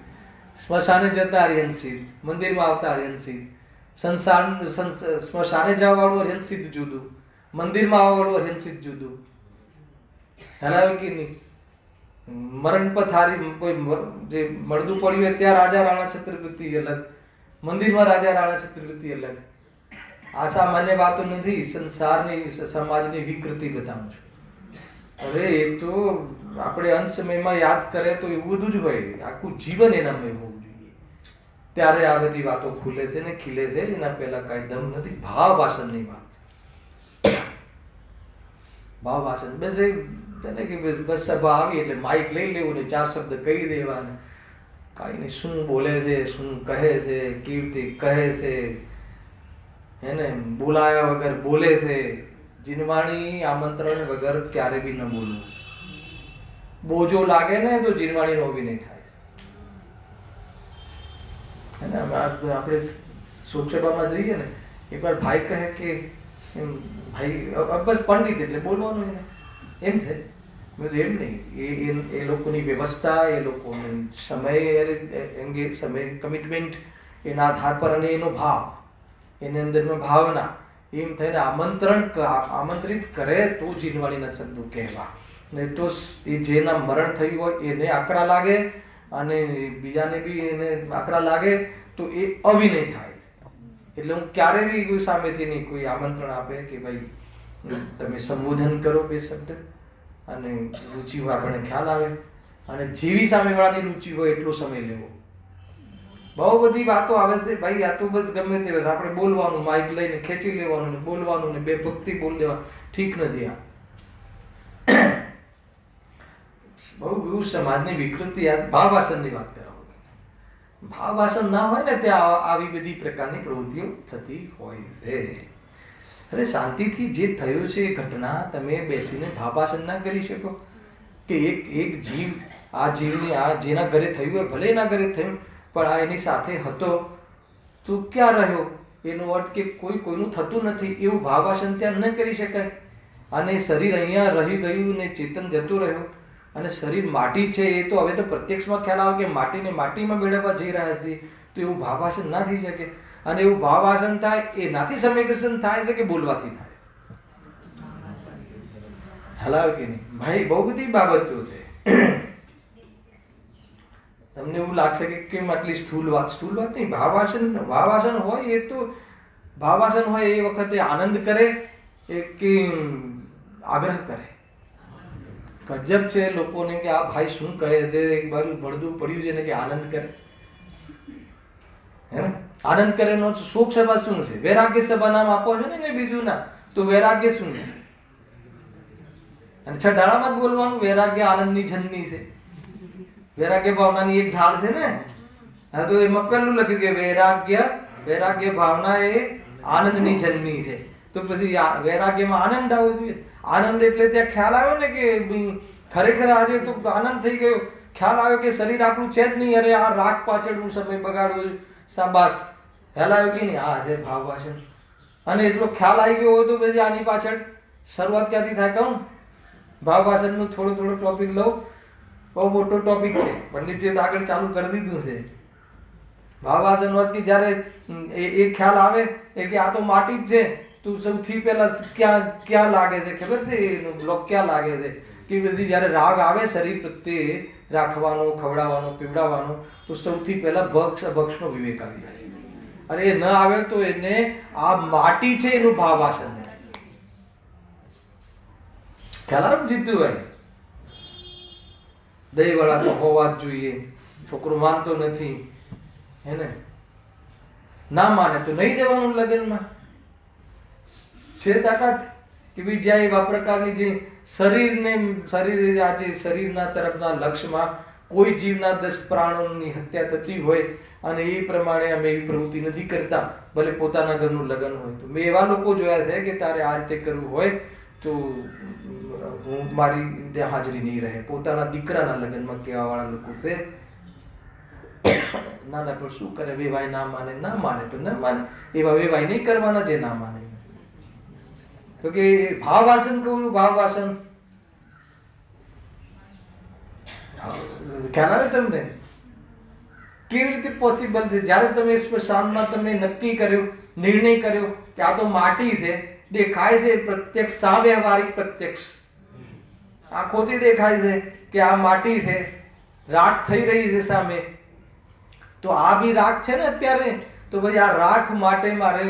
સ્મશાને જતા અરિહંત સિદ્ધ, મંદિરમાં આવતા અરિહંત સિદ્ધ, સ્મશાને જવા વાળું અરિહંત સિદ્ધ જુદું, મંદિરમાં આવવા વાળું અરિહંત સિદ્ધ જુદું. હરાવે કે નહીં? મરણ પથારી કોઈ જે મળદું પડ્યું હોય ત્યાં રાજા રાણા છત્રપતિ અલગ, મંદિરમાં રાજા રાણા છત્રપતિ અલગ. આ સામાન્ય વાતો નથી, સંસારની સમાજની વિકૃતિ બતાવું છું. હવે એ તો આપણે અંત સમયમાં યાદ કરે તો એવું બધું જ હોય, આખું જીવન એનામય હોવું જોઈએ, ત્યારે આ બધી વાતો ખુલે છે ને ખીલે છે. એના પહેલા કાંઈ દમ નથી. ભાવ વાસનની વાત, ભાવ વાસન બસ એ કે બસ સભા આવી એટલે માઇક લઈ લેવું ને 4 શબ્દ કહી દેવાના, કાંઈ નહીં. શું બોલે છે, શું કહે છે, કેવી રીતે કહે છે, એને બોલાયા વગર બોલે છે. જીનવાણી આમંત્રણ વગર ક્યારે બી ન બોલવું. બોજો લાગે ને તો જીનવાણીનો અભિનય થાય. અને આપણે શોકસભામાં જઈએ ને, એકવાર ભાઈ કહે કે ભાઈ બસ પંડિત એટલે બોલવાનું એને એમ છે. એમ નહીં, એ લોકોની વ્યવસ્થા, એ લોકોનો સમય કમિટમેન્ટ, એના આધાર પર અને એનો ભાવ, એની અંદરનો ભાવના એમ થઈને આમંત્રિત કરે તો જીનવાણીના શબ્દો કહેવા. નહીં તો એ જેના મરણ થયું હોય એને આકરા લાગે અને બીજાને બી એને આકરા લાગે તો એ અવિનય થાય. એટલે હું ક્યારે બી કોઈ સામેથી નહીં કોઈ આમંત્રણ આપે કે ભાઈ તમે સંબોધન કરો 2 શબ્દ અને રુચિ હોય આપણને ખ્યાલ આવે, અને જેવી સામેવાળાની રુચિ હોય એટલો સમય લેવો. બહુ બધી વાતો આવે છે ભાઈ, આ તો બસ ગમે તે બસ આપણે બોલવાનું, માઇક લઈને ખેંચી લેવાનું ને બોલવાનું ને 2 ભક્તિ બોલ દેવા, ઠીક નથી. આ બહુ સમાજની વિકૃતિ. આ ભાવવાસનની વાત કરાવો. ભાવવાસન ના હોય ને ત્યાં આવી બધી પ્રકારની પ્રવૃત્તિઓ થતી હોય છે. અરે શાંતિથી જે થયું છે એ ઘટના તમે બેસીને ભાવવાસન ના કરી શકો કે એક જીવ, આ જીવની આ જેના ઘરે થયું હોય ભલે એના ઘરે થયું પણ આ એની સાથે હતો તો ક્યાં રહ્યો, એનો અર્થ કે કોઈનું થતું નથી એવું ભાવવાસન ત્યાં ન કરી શકાય. અને શરીર અહીંયા રહી ગયું ને ચેતન જતું રહ્યું અને શરીર માટી છે એ તો હવે તો પ્રત્યક્ષમાં ખ્યાલ આવે કે માટીને માટીમાં મેળવવા જઈ રહ્યા છે, તો એવું ભાવવાસન ના થઈ શકે. અને એવું ભાવવાસન થાય એનાથી સમ્યક થાય છે કે બોલવાથી થાય? હલાવ કે નહીં ભાઈ? બહુ બધી બાબતો છે. તમને એવું લાગશે કે કેમ આટલી સ્થૂલ વાત નહીં. ભાવવાસન હોય એ તો ભાવવાસન હોય એ વખતે આનંદ કરે કે આગ્રહ કરે. ગજબ છે લોકોને કે આ ભાઈ શું કહે છે, એક બાજુ ભળદું પડ્યું છે ને કે આનંદ કરે. હે આનંદ કરે નો શોક સભા શું છે? વૈરાગ્ય સભા નામ આપો છો ને બીજું ના, તો વૈરાગ્ય શું છે? અને છઠ્ઠામાં જ બોલવાનું વૈરાગ્ય આનંદની જનની છે. વૈરાગ્ય ભાવનાની એક ઢાળ છે ને. હા તો એમાં પહેલું લખ્યું કે વૈરાગ્ય ભાવના એ આનંદની જનની છે. તો પછી વૈરાગ્યમાં આનંદ આવવો જોઈએ. આનંદ એટલે ત્યાં ખ્યાલ આવ્યો ને કે ખરેખર આજે તો આનંદ થઈ ગયો, ખ્યાલ આવ્યો કે શરીર આપણું છે જ નહીં, અરે આ રાગ પાછળ હું સમય બગાડું, શાબાશ. ખ્યાલ આવ્યો કે નહીં? આ છે ભાવવાસન. અને એટલો ખ્યાલ આવી ગયો હોય તો પછી આની પાછળ શરૂઆત ક્યાંથી થાય કહું? ભાવવાસનનું થોડો ટોપિક લઉં. બહુ મોટો ટોપિક છે, પંડિતજીએ તો આગળ ચાલુ કરી દીધું છે. ભાવવાસન કે જ્યારે એ ખ્યાલ આવે કે આ તો માટી જ છે, તો સૌથી પહેલા ક્યાં લાગે છે ખબર છે? એનો બ્લોક ક્યાં લાગે છે? કે બધી જ્યારે રાગ આવે શરીર પ્રત્યે રાખવાનો, ખવડાવવાનો, પીવડાવવાનો, તો સૌથી પહેલા ભક્ષ અભક્ષનો વિવેક આવી જાય. અને એ ન આવે તો એને આ માટી છે એનું ભાવવાસન નથી. ખ્યાલ આવે જીતુભાઈ? દહીંવાળા તો હોવા જ જોઈએ. છોકરો માનતો નથી, હે ને? ના માને તો નહીં જવાનું લગ્નમાં. છે તાકાત કે ભાઈ જ્યાં એવા પ્રકારની જે શરીર આજે શરીરના તરફના લક્ષ્યમાં કોઈ જીવના 10 પ્રાણોની હત્યા થતી હોય અને એ પ્રમાણે અમે એવી પ્રવૃત્તિ નથી કરતા, ભલે પોતાના ઘરનું લગ્ન હોય તો. મેં એવા લોકો જોયા છે કે તારે આ રીતે કરવું હોય તો હું મારી ત્યાં હાજરી નહીં રહે. પોતાના દીકરાના લગ્નમાં કહેવા વાળા લોકો છે. ના પણ શું કરે? વેવાય ના માને તો ન માને. એવા વેવાય નહીં કરવાના જે ના માને. તો કે ભાવવાસન કહું, ભાવવાસન ખ્યાલ આવે તમને? કેવી રીતે પોસિબલ છે? જ્યારે તમે સ્મશાનમાં તમે નક્કી કર્યું, નિર્ણય કર્યો કે આ તો માટી છે, દેખાય છે પ્રત્યક્ષ, સાવ્યવહારિક પ્રત્યક્ષ, આંખોથી દેખાય છે કે આ માટી છે, રાખ થઈ રહી છે સામે, તો આ બી રાખ છે ને અત્યારે. તો ભાઈ આ રાખ માટે મારે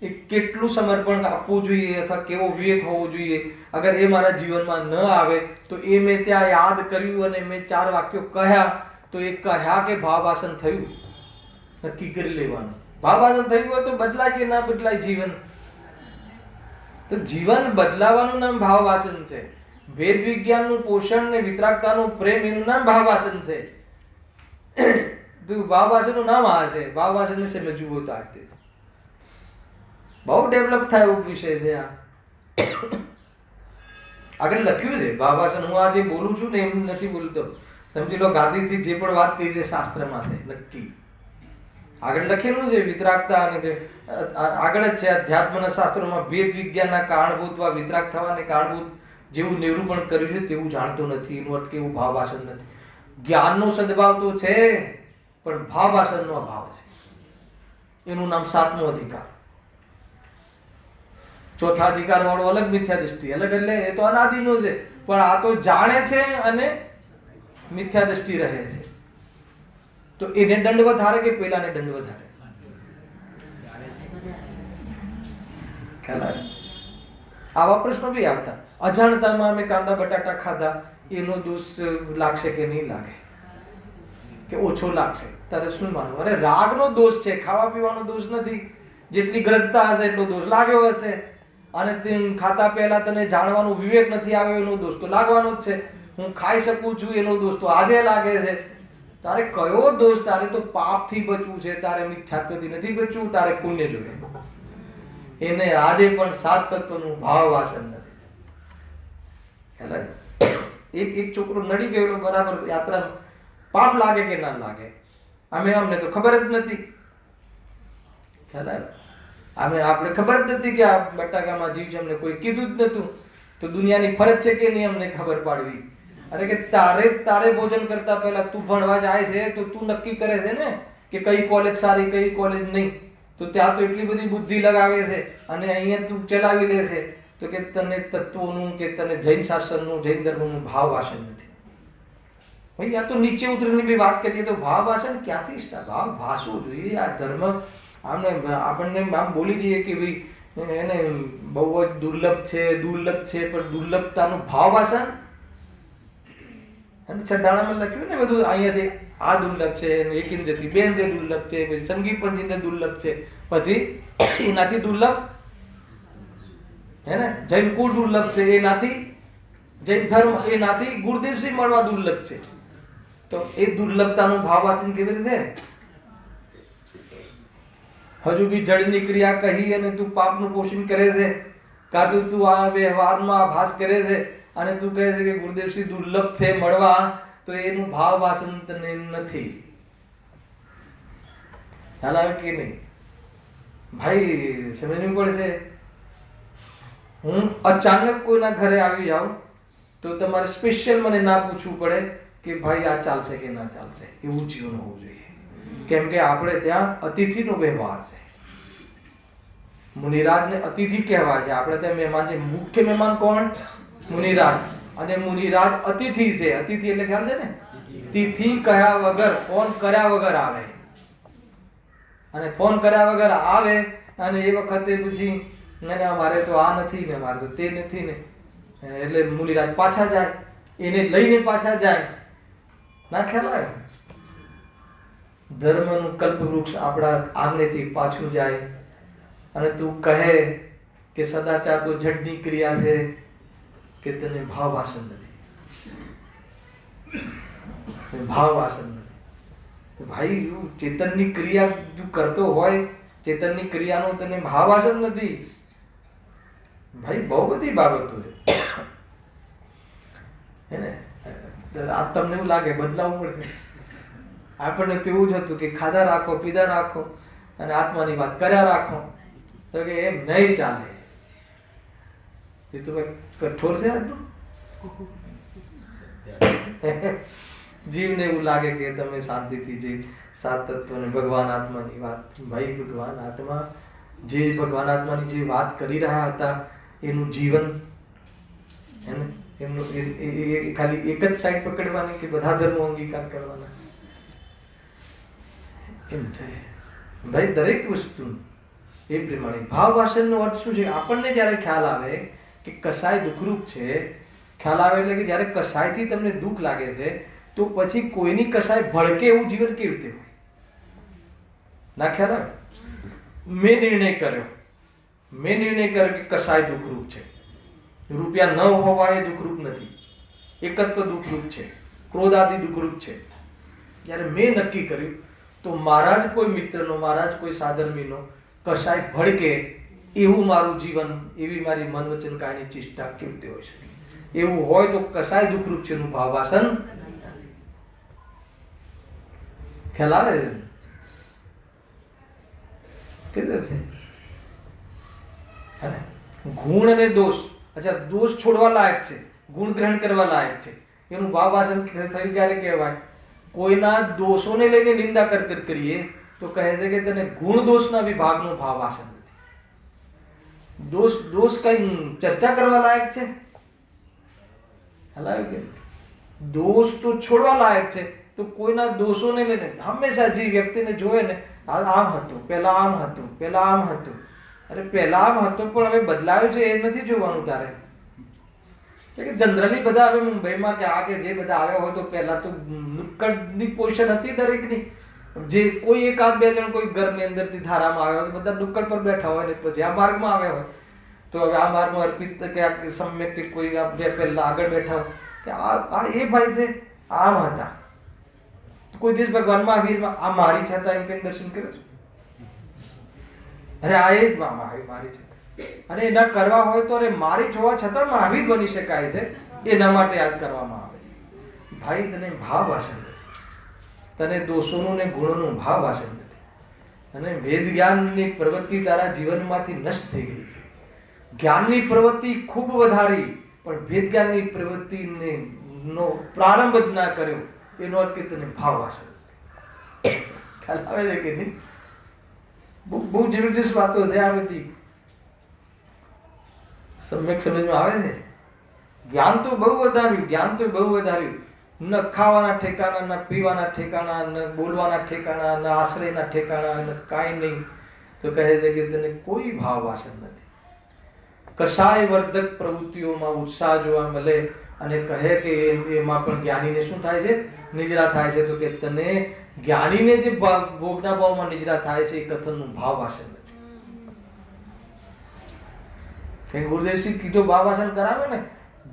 એ કેટલું સમર્પણ આપવું જોઈએ અથવા કેવો વિવેક હોવો જોઈએ. અગર એ મારા જીવનમાં ન આવે તો એ મેં ત્યાં યાદ કર્યું અને મેં 4 વાક્યો કહ્યા તો એ કહ્યા કે ભાવવાસન થયું, નક્કી કરી લેવાનું. ભાવવાસન થયું હોય તો બદલાય કે ના બદલાય જીવન? તો જીવન બદલાવાનું નામ ભાવવાસન છે. વેદ વિજ્ઞાનનું પોષણ ને વિતરાગતાનો પ્રેમ એનું નામ ભાવવાસન છે. તો ભાવવાસનનું નામ આ છે. ભાવવાસનને સમજવું હોય તો આ રીતે બહુ ડેવલપ થાય એવો વિષય છે આ. આગળ લખ્યું છે ભાવવાસન. હું આજે બોલું છું ને એમ નથી બોલતો, સમજી લો ગાદીથી જે પણ વાત થઈ છે શાસ્ત્રમાં છે નક્કી. આગળ લખેલું છે વિતરાગતા અને આગળ જ છે અધ્યાત્મના શાસ્ત્રોમાં વેદ વિજ્ઞાનના કારણભૂત વા વિતરાગ થવાને કારણભૂત જેવું નિરૂપણ કર્યું છે તેવું જાણતો નથી. એનો અર્થ કેવું ભાવવાસન નથી. જ્ઞાનનો સદભાવ તો છે પણ ભાવવાસનનો અભાવ છે. એનું નામ 7મો અધિકાર. ચોથા અધિકાર વાળો અલગ મિથ્યા દૃષ્ટિ અલગ, એટલે એ તો અનાદિનો છે પણ આ તો જાણે છે અને મિથ્યા દૃષ્ટિ રહે છે. તો એને દંડ વધારે કે પેલાને દંડ વધારે? ખ્યાલ આવે? આવા પ્રશ્નો બી આવતા. અજાણતામાં અમે કાંદા બટાટા ખાધા, એનો દોષ લાગશે કે નહીં લાગે, કે ઓછો લાગશે? તારે શું માનવું? અરે રાગનો દોષ છે, ખાવા પીવાનો દોષ નથી. જેટલી ગ્રંથતા હશે એટલો દોષ લાગ્યો હશે. અને તે ખાતા પહેલા તને જાણવાનો વિવેક નથી આવ્યો એનો દોષ તો લાગવાનો જ છે. હું ખાઈ શકું છું એનો દોષ તો આજે લાગે છે. તારે કયો દોષ? તારે તો પાપથી બચવું છે, તારે મિથ્યાત્વથી નથી બચવું, તારે પુણ્ય જોઈએ. એને આજે પણ 7 તત્વનું ભાવવાસન નથી. એક છોકરો નડી ગયેલો બરાબર યાત્રામાં, પાપ લાગે કે ના લાગે અમને તો ખબર જ નથી. ખ્યાલ આવે? આપણે ખબર જ નથી કે આ બટાકામાં જીવ છે, અમને કોઈ કીધું જ નતું. તો દુનિયાની ફરજ છે કે નહીં અમને ખબર પાડવી? અરે કે તારે ભોજન કરતા પહેલા તું ભણવા જાય છે તો તું નક્કી કરે છે ને કે કઈ કોલેજ સારી કઈ કોલેજ નહીં. તો ત્યાં તો એટલી બધી બુદ્ધિ લગાવે છે અને અહીંયા તું ચલાવી લે છે. તો કે તને તત્વોનું કે તને જૈન શાસ્ત્રનું જૈન ધર્મનું ભાવવાસન નથી. ભાઈ આ તો નીચે ઉતરીને બી વાત કરીએ તો ભાવવાસન ક્યાંથી ભાવ ભાસવું જોઈએ? આ ધર્મ આપણને આમ બોલી જઈએ કે ભાઈ એને બહુ જ દુર્લભ છે પણ દુર્લભતાનું ભાવવાસન. અને છઠ્ઠાણામાં લખ્યું ને બધું અહીંયાથી આ દુર્લભ છે, એકેન્દ્રથી બેન્દ્ર દુર્લભ છે, પછી સંગીત પંચેન્દ્ર દુર્લભ છે, પછી એનાથી દુર્લભ હે ને જૈન કુળ દુર્લભ છે, એનાથી જૈન ધર્મ, એનાથી ગુરુદેવસિંહ મળવા દુર્લભ છે. તો એ દુર્લભતાનું ભાવવાચન કેવી રીતે? હજુ બી જળની ક્રિયા કહી અને તું પાપનું પોષણ કરે છે, કાં તું આ વ્યવહારમાં આભાસ કરે છે અને તું કહે છે કે ગુરુદેવસિંહ દુર્લભ છે મળવા, તો એનું ભાવવાસન તને નથી. ખ્યાલ આવે કે નહીં? ભાઈ સમજવું પડશે. હું અચાનક કોઈના ઘરે આવી જાઉં તો તમારે સ્પેશિયલ મને ના પૂછવું પડે કે ભાઈ આ ચાલશે કે ના ચાલશે. એવું જીવન હોવું જોઈએ. કેમ કે આપણે ત્યાં અતિથિનો વ્યવહાર છે. મુનિરાજને અતિથિ કહેવાય છે. આપણે ત્યાં મહેમાન છે. મુખ્ય મહેમાન કોણ? મુનિરાજ. અને મુનિરાજ અતિથિ છે. અતિથિ એટલે ખ્યાલ છે ને? તિથિ કહ્યા વગર, ફોન કર્યા વગર આવે. અને ફોન કર્યા વગર આવે અને એ વખતે પછી મારે તો આ નથી ને મારે તો તે નથી ને, એટલે મુનિરાજ પાછા જાય, એને લઈને પાછા જાય. ના ખ્યાલ આવે? ધર્મનું કલ્પવૃક્ષ આપણા આંગણેથી પાછું જાય અને તું કહે કે સદાચાર તો જડની ક્રિયા છે, કે તને ભાવવાસન નથી. ભાવવાસન નથી. ભાઈ ચેતનની ક્રિયા તું કરતો હોય, ચેતનની ક્રિયાનો તને ભાવવાસન નથી. ભાઈ બહુ બધી બાબતો છે હે ને. આ તમને એવું લાગે બદલાવવું પડશે. આપણને તો એવું જ હતું કે ખાધા રાખો, પીધા રાખો અને આત્માની વાત કર્યા રાખો. તો કે એમ નહીં ચાલે. એ તો કઠોર છે આજનું. જીવને એવું લાગે કે તમે શાંતિથી જે 7 તત્વ અને ભગવાન આત્માની વાત, ભાઈ ભગવાન આત્મા જે ભગવાન આત્માની જે વાત કરી રહ્યા હતા એનું જીવન એને એમનું ખાલી એક જ સાઈડ પકડવાની કે બધા ધર્મો અંગીકાર કરવાના? એમ થાય ભાઈ. દરેક વસ્તુ એ પ્રમાણે ભાવ વાસનનો અર્થ શું છે? આપણને જ્યારે ખ્યાલ આવે કે કસાય દુઃખરૂપ છે, ખ્યાલ આવે એટલે કે જ્યારે કસાયથી તમને દુઃખ લાગે છે તો પછી કોઈની કસાય ભડકે એવું જીવન કેવી રીતે હોય? ના ખ્યાલ આવે? મેં નિર્ણય કર્યો કે કસાય દુઃખરૂપ છે, રૂપિયા ન હોવા એ દુઃખરૂપ નથી, એકત્વ દુઃખરૂપ છે, ક્રોધ આદિ દુઃખરૂપ છે. જ્યારે મેં નક્કી કર્યું તો મારા જ કોઈ મિત્રનો, મારા જ કોઈ સાધર્મીનો કસાય ભડકે એવું મારું જીવન, એવી મારી મન વચન કાયની ચેષ્ટા કેવી રીતે હોય શકે? એવું હોય તો કસાય દુઃખરૂપ છે એનું ભાવ વાસન ખ્યાલ આવે છે? ગુણ અને દોષ, અચ્છા દોષ છોડવા લાયક છે, ગુણ ગ્રહણ કરવા લાયક છે, એનું ભાવ વાસન થયું ક્યારે કહેવાય? કોઈના દોષોને લઈને નિંદા કરીએ તો કહે છે કે તને ગુણ દોષના વિભાગનો ભાવ વાસન નથી. દોષ કઈ ચર્ચા કરવા લાયક છે? હલાવ્યું કે દોષ તો છોડવા લાયક છે. તો કોઈના દોષોને લઈને હંમેશા જે વ્યક્તિને જોવે ને, આમ હતું, પેલા આમ હતું, પેલા આમ હતું, અરે પેલા આમ હતું પણ હવે બદલાયો છે એ નથી જોવાનું તારે. જનરલી બધા હવે મુંબઈમાં કે આ કે જે બધા આવ્યા હોય તો પહેલા તો નુક્કડની પોઝિશન હતી દરેકની. જે કોઈ એકાદ બે જણ કોઈ ઘરની અંદરથી ધારામાં આવ્યા હોય બધા નુક્કડ પર બેઠા હોય ને પછી આ માર્ગમાં આવ્યા હોય તો હવે આ માર્ગમાં અર્પિત કે આ સમ્યક કે કોઈ બે પહેલા આગળ બેઠા હોય કે આ એ ભાઈ છે આમ હતા. કોઈ દિવસ ભગવાન મહાવીરમાં આ મારી છતાં એમ કઈ દર્શન કરે છે? અરે આ એ જ મારી છે, અને એના કરવા હોય તો અરે મારી જ હોવા છતાં મહાવીર બની શકાય છે, એના માટે યાદ કરવામાં આવે. ભાઈ તને ભાવ વાસન નથી, તને દોષોનું ને ગુણોનું ભાવ વાસન નથી, અને વેદ જ્ઞાનની પ્રવૃત્તિ તારા જીવનમાંથી નષ્ટ થઈ ગઈ છે. જ્ઞાનની પ્રવૃત્તિ ખૂબ વધારી પણ વેદ જ્ઞાનની પ્રવૃત્તિને નો પ્રારંભ જ ના કર્યો, એનો અર્થ કે તને ભાવ વાસન નથી. ખ્યાલ આવે છે કે નહીં? બહુ જબરજસ્ત વાતો છે આ બધી. સમ્યક સમજમાં આવે છે? જ્ઞાન તો બહુ વધાર્યું, ન ખાવાના ઠેકાણા, ન પીવાના ઠેકાણા, ન બોલવાના ઠેકાણા, ન આશ્રયના ઠેકાણા, ન કાંઈ નહીં. તો કહે છે કે તને કોઈ ભાવ વાસન નથી. કશાય વર્ધક પ્રવૃત્તિઓમાં ઉત્સાહ જોવા મળે અને કહે કે એમાં પણ જ્ઞાનીને શું થાય છે? નિજરા થાય છે. તો કે તને જ્ઞાનીને જે ભોગના ભાવમાં નિજરા થાય છે એ કથનનું ભાવ વાસન નથી. ગુરુદેવસિંહ કીધો ભાવ વાસન કરાવે ને,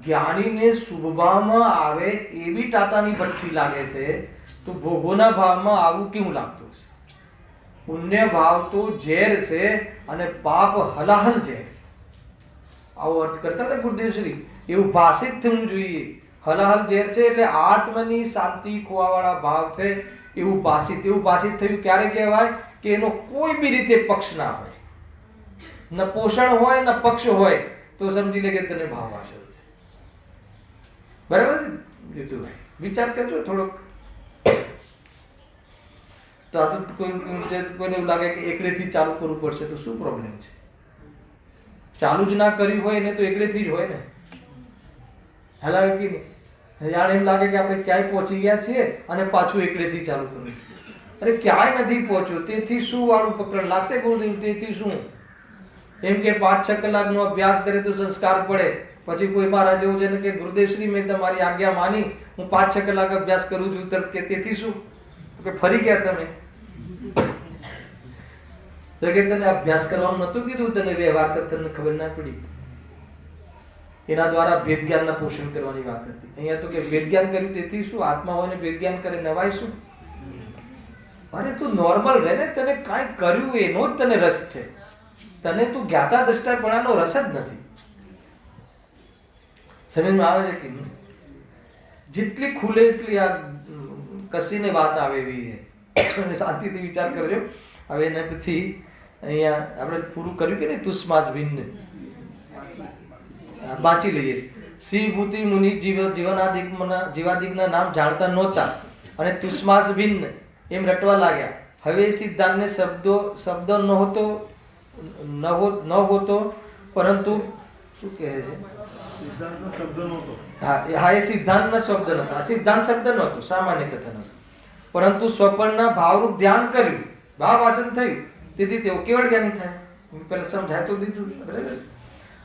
જ્ઞાનીને શુભભાવમાં આવે એવી ટાટાની ભઠ્ઠી લાગે છે તો ભોગોના ભાવમાં આવું કેવું લાગતું હશે? પુણ્ય ભાવ તો ઝેર છે અને પાપ હલાહલ ઝેર છે. આવો અર્થ કરતા હતા ગુરુદેવશ્રી. એવું ભાષિત થવું જોઈએ. હલાહલ ઝેર છે એટલે આત્મની શાંતિ ખોવાવાળા ભાવ છે, એવું ભાષિત થયું. ક્યારે કહેવાય? કે એનો કોઈ બી રીતે પક્ષ ના હોય, ન પોષણ હોય ન પક્ષ હોય, તો સમજી લે કે તને ભાવ વાસન છે. બરાબર છે જીતુભાઈ? વિચાર કરજો થોડોક. તો આ તો કોઈને એવું લાગે કે એકલેથી ચાલુ કરવું પડશે તો શું પ્રોબ્લેમ છે? ચાલુ જ ના કર્યું હોય ને તો એકલેથી જ હોય ને. હલાવે કે નહીં? યાર એમ લાગે કે આપણે ક્યાંય પહોંચી ગયા છીએ અને પાછું એકલેથી ચાલુ કરવું. અરે ક્યાંય નથી પહોંચ્યો, તેથી શું વાળું પકડ લાગશે ગુરુદેવ? તેથી શું? એમ કે 5-6 કલાકનો અભ્યાસ કરે તો સંસ્કાર પડે. પછી કોઈ મહારાજ એવું છે ને કે ગુરુદેવશ્રી મેં તમારી આજ્ઞા માની, હું 5-6 કલાક અભ્યાસ કરું છું, તરત કે તેથી શું? કે ફરી ગયા તમે. તો કે તને અભ્યાસ કરવાનું નતું કીધું, તને વ્યવહાર કરતા ખબર ના પડી. એના દ્વારા વેદ જ્ઞાનના પોષણ કરવાની વાત હતી. અહીંયા તો કે વેદ જ્ઞાન કર્યું તેથી શું? આત્મા હોય ને વેદ જ્ઞાન કરે નવાય શું? અરે તું નોર્મલ રહે ને, તને કાંઈ કર્યું એનો જ તને રસ છે. તને તું જ્ઞાતા દ્રષ્ટાપણાનો રસ જ નથી. સમજમાં આવે છે કે નહીં? જેટલી ખુલે એટલી આ કસીને વાત આવે એવી છે. શાંતિથી વિચાર કરજો. હવે એના પછી અહીંયા આપણે પૂરું કર્યું કે નહીં? તુષ્માસ ભિન્ન વાંચી લઈએ. શિવ ભૂતિ મુનિ જીવાદિકના નામ જાણતા નહોતા અને તુષ્માસ ભિન્ન એમ રટવા લાગ્યા. હવે સિદ્ધાંતને શબ્દ ન હોતો પરંતુ શું કહે છે? સિદ્ધાંતનો શબ્દ નહોતો. હા, એ સિદ્ધાંતનો શબ્દ નહોતો. આ સિદ્ધાંત શબ્દ નહોતો, સામાન્ય કથન હતું. પરંતુ સ્વપનના ભાવરૂપ ધ્યાન કર્યું, ભાવ વાસન થયું, તેથી તેઓ કેવળ જ્ઞાની થયા. મેં પહેલા સમજાય તો દીધું બરાબર.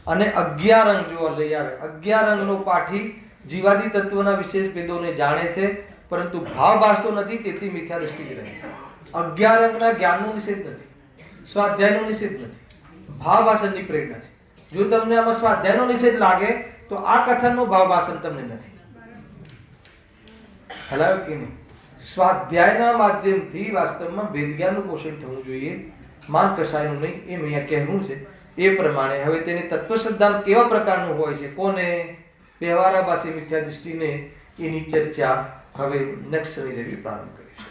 અને 11 અંગ જો લઈ આવે, 11 અંગનો પાઠી જીવાદી તત્વના વિશેષ ભેદોને જાણે છે પરંતુ ભાવ ભાસતો નથી, તેથી મિથ્યા દૃષ્ટિ જ રહે છે. 11 અંગના જ્ઞાનનો નિષેધ નથી, સ્વાધ્યાયનો નિષેધ નથી, ભાવ ભાષણની પ્રેરણા છે. જો તમને આમાં સ્વાધ્યાયનો નિષેધ લાગે તો આ કથનનો ભાવ ભાષણ તમને નથી હલાવ્યો કે નહીં. સ્વાધ્યાયના માધ્યમથી વાસ્તવમાં વેદ જ્ઞાનનું પોષણ થવું જોઈએ, માન કસાયનું નહીં, એમ અહીંયા કહેવું છે. એ પ્રમાણે હવે તેને તત્વશ્રદ્ધા કેવા પ્રકારનું હોય છે, કોને વ્યવહારાભાસી મિથ્યા દૃષ્ટિને, એની ચર્ચા હવે નેક્સ્ટ શનિ રવિ પ્રારંભ કરીશું.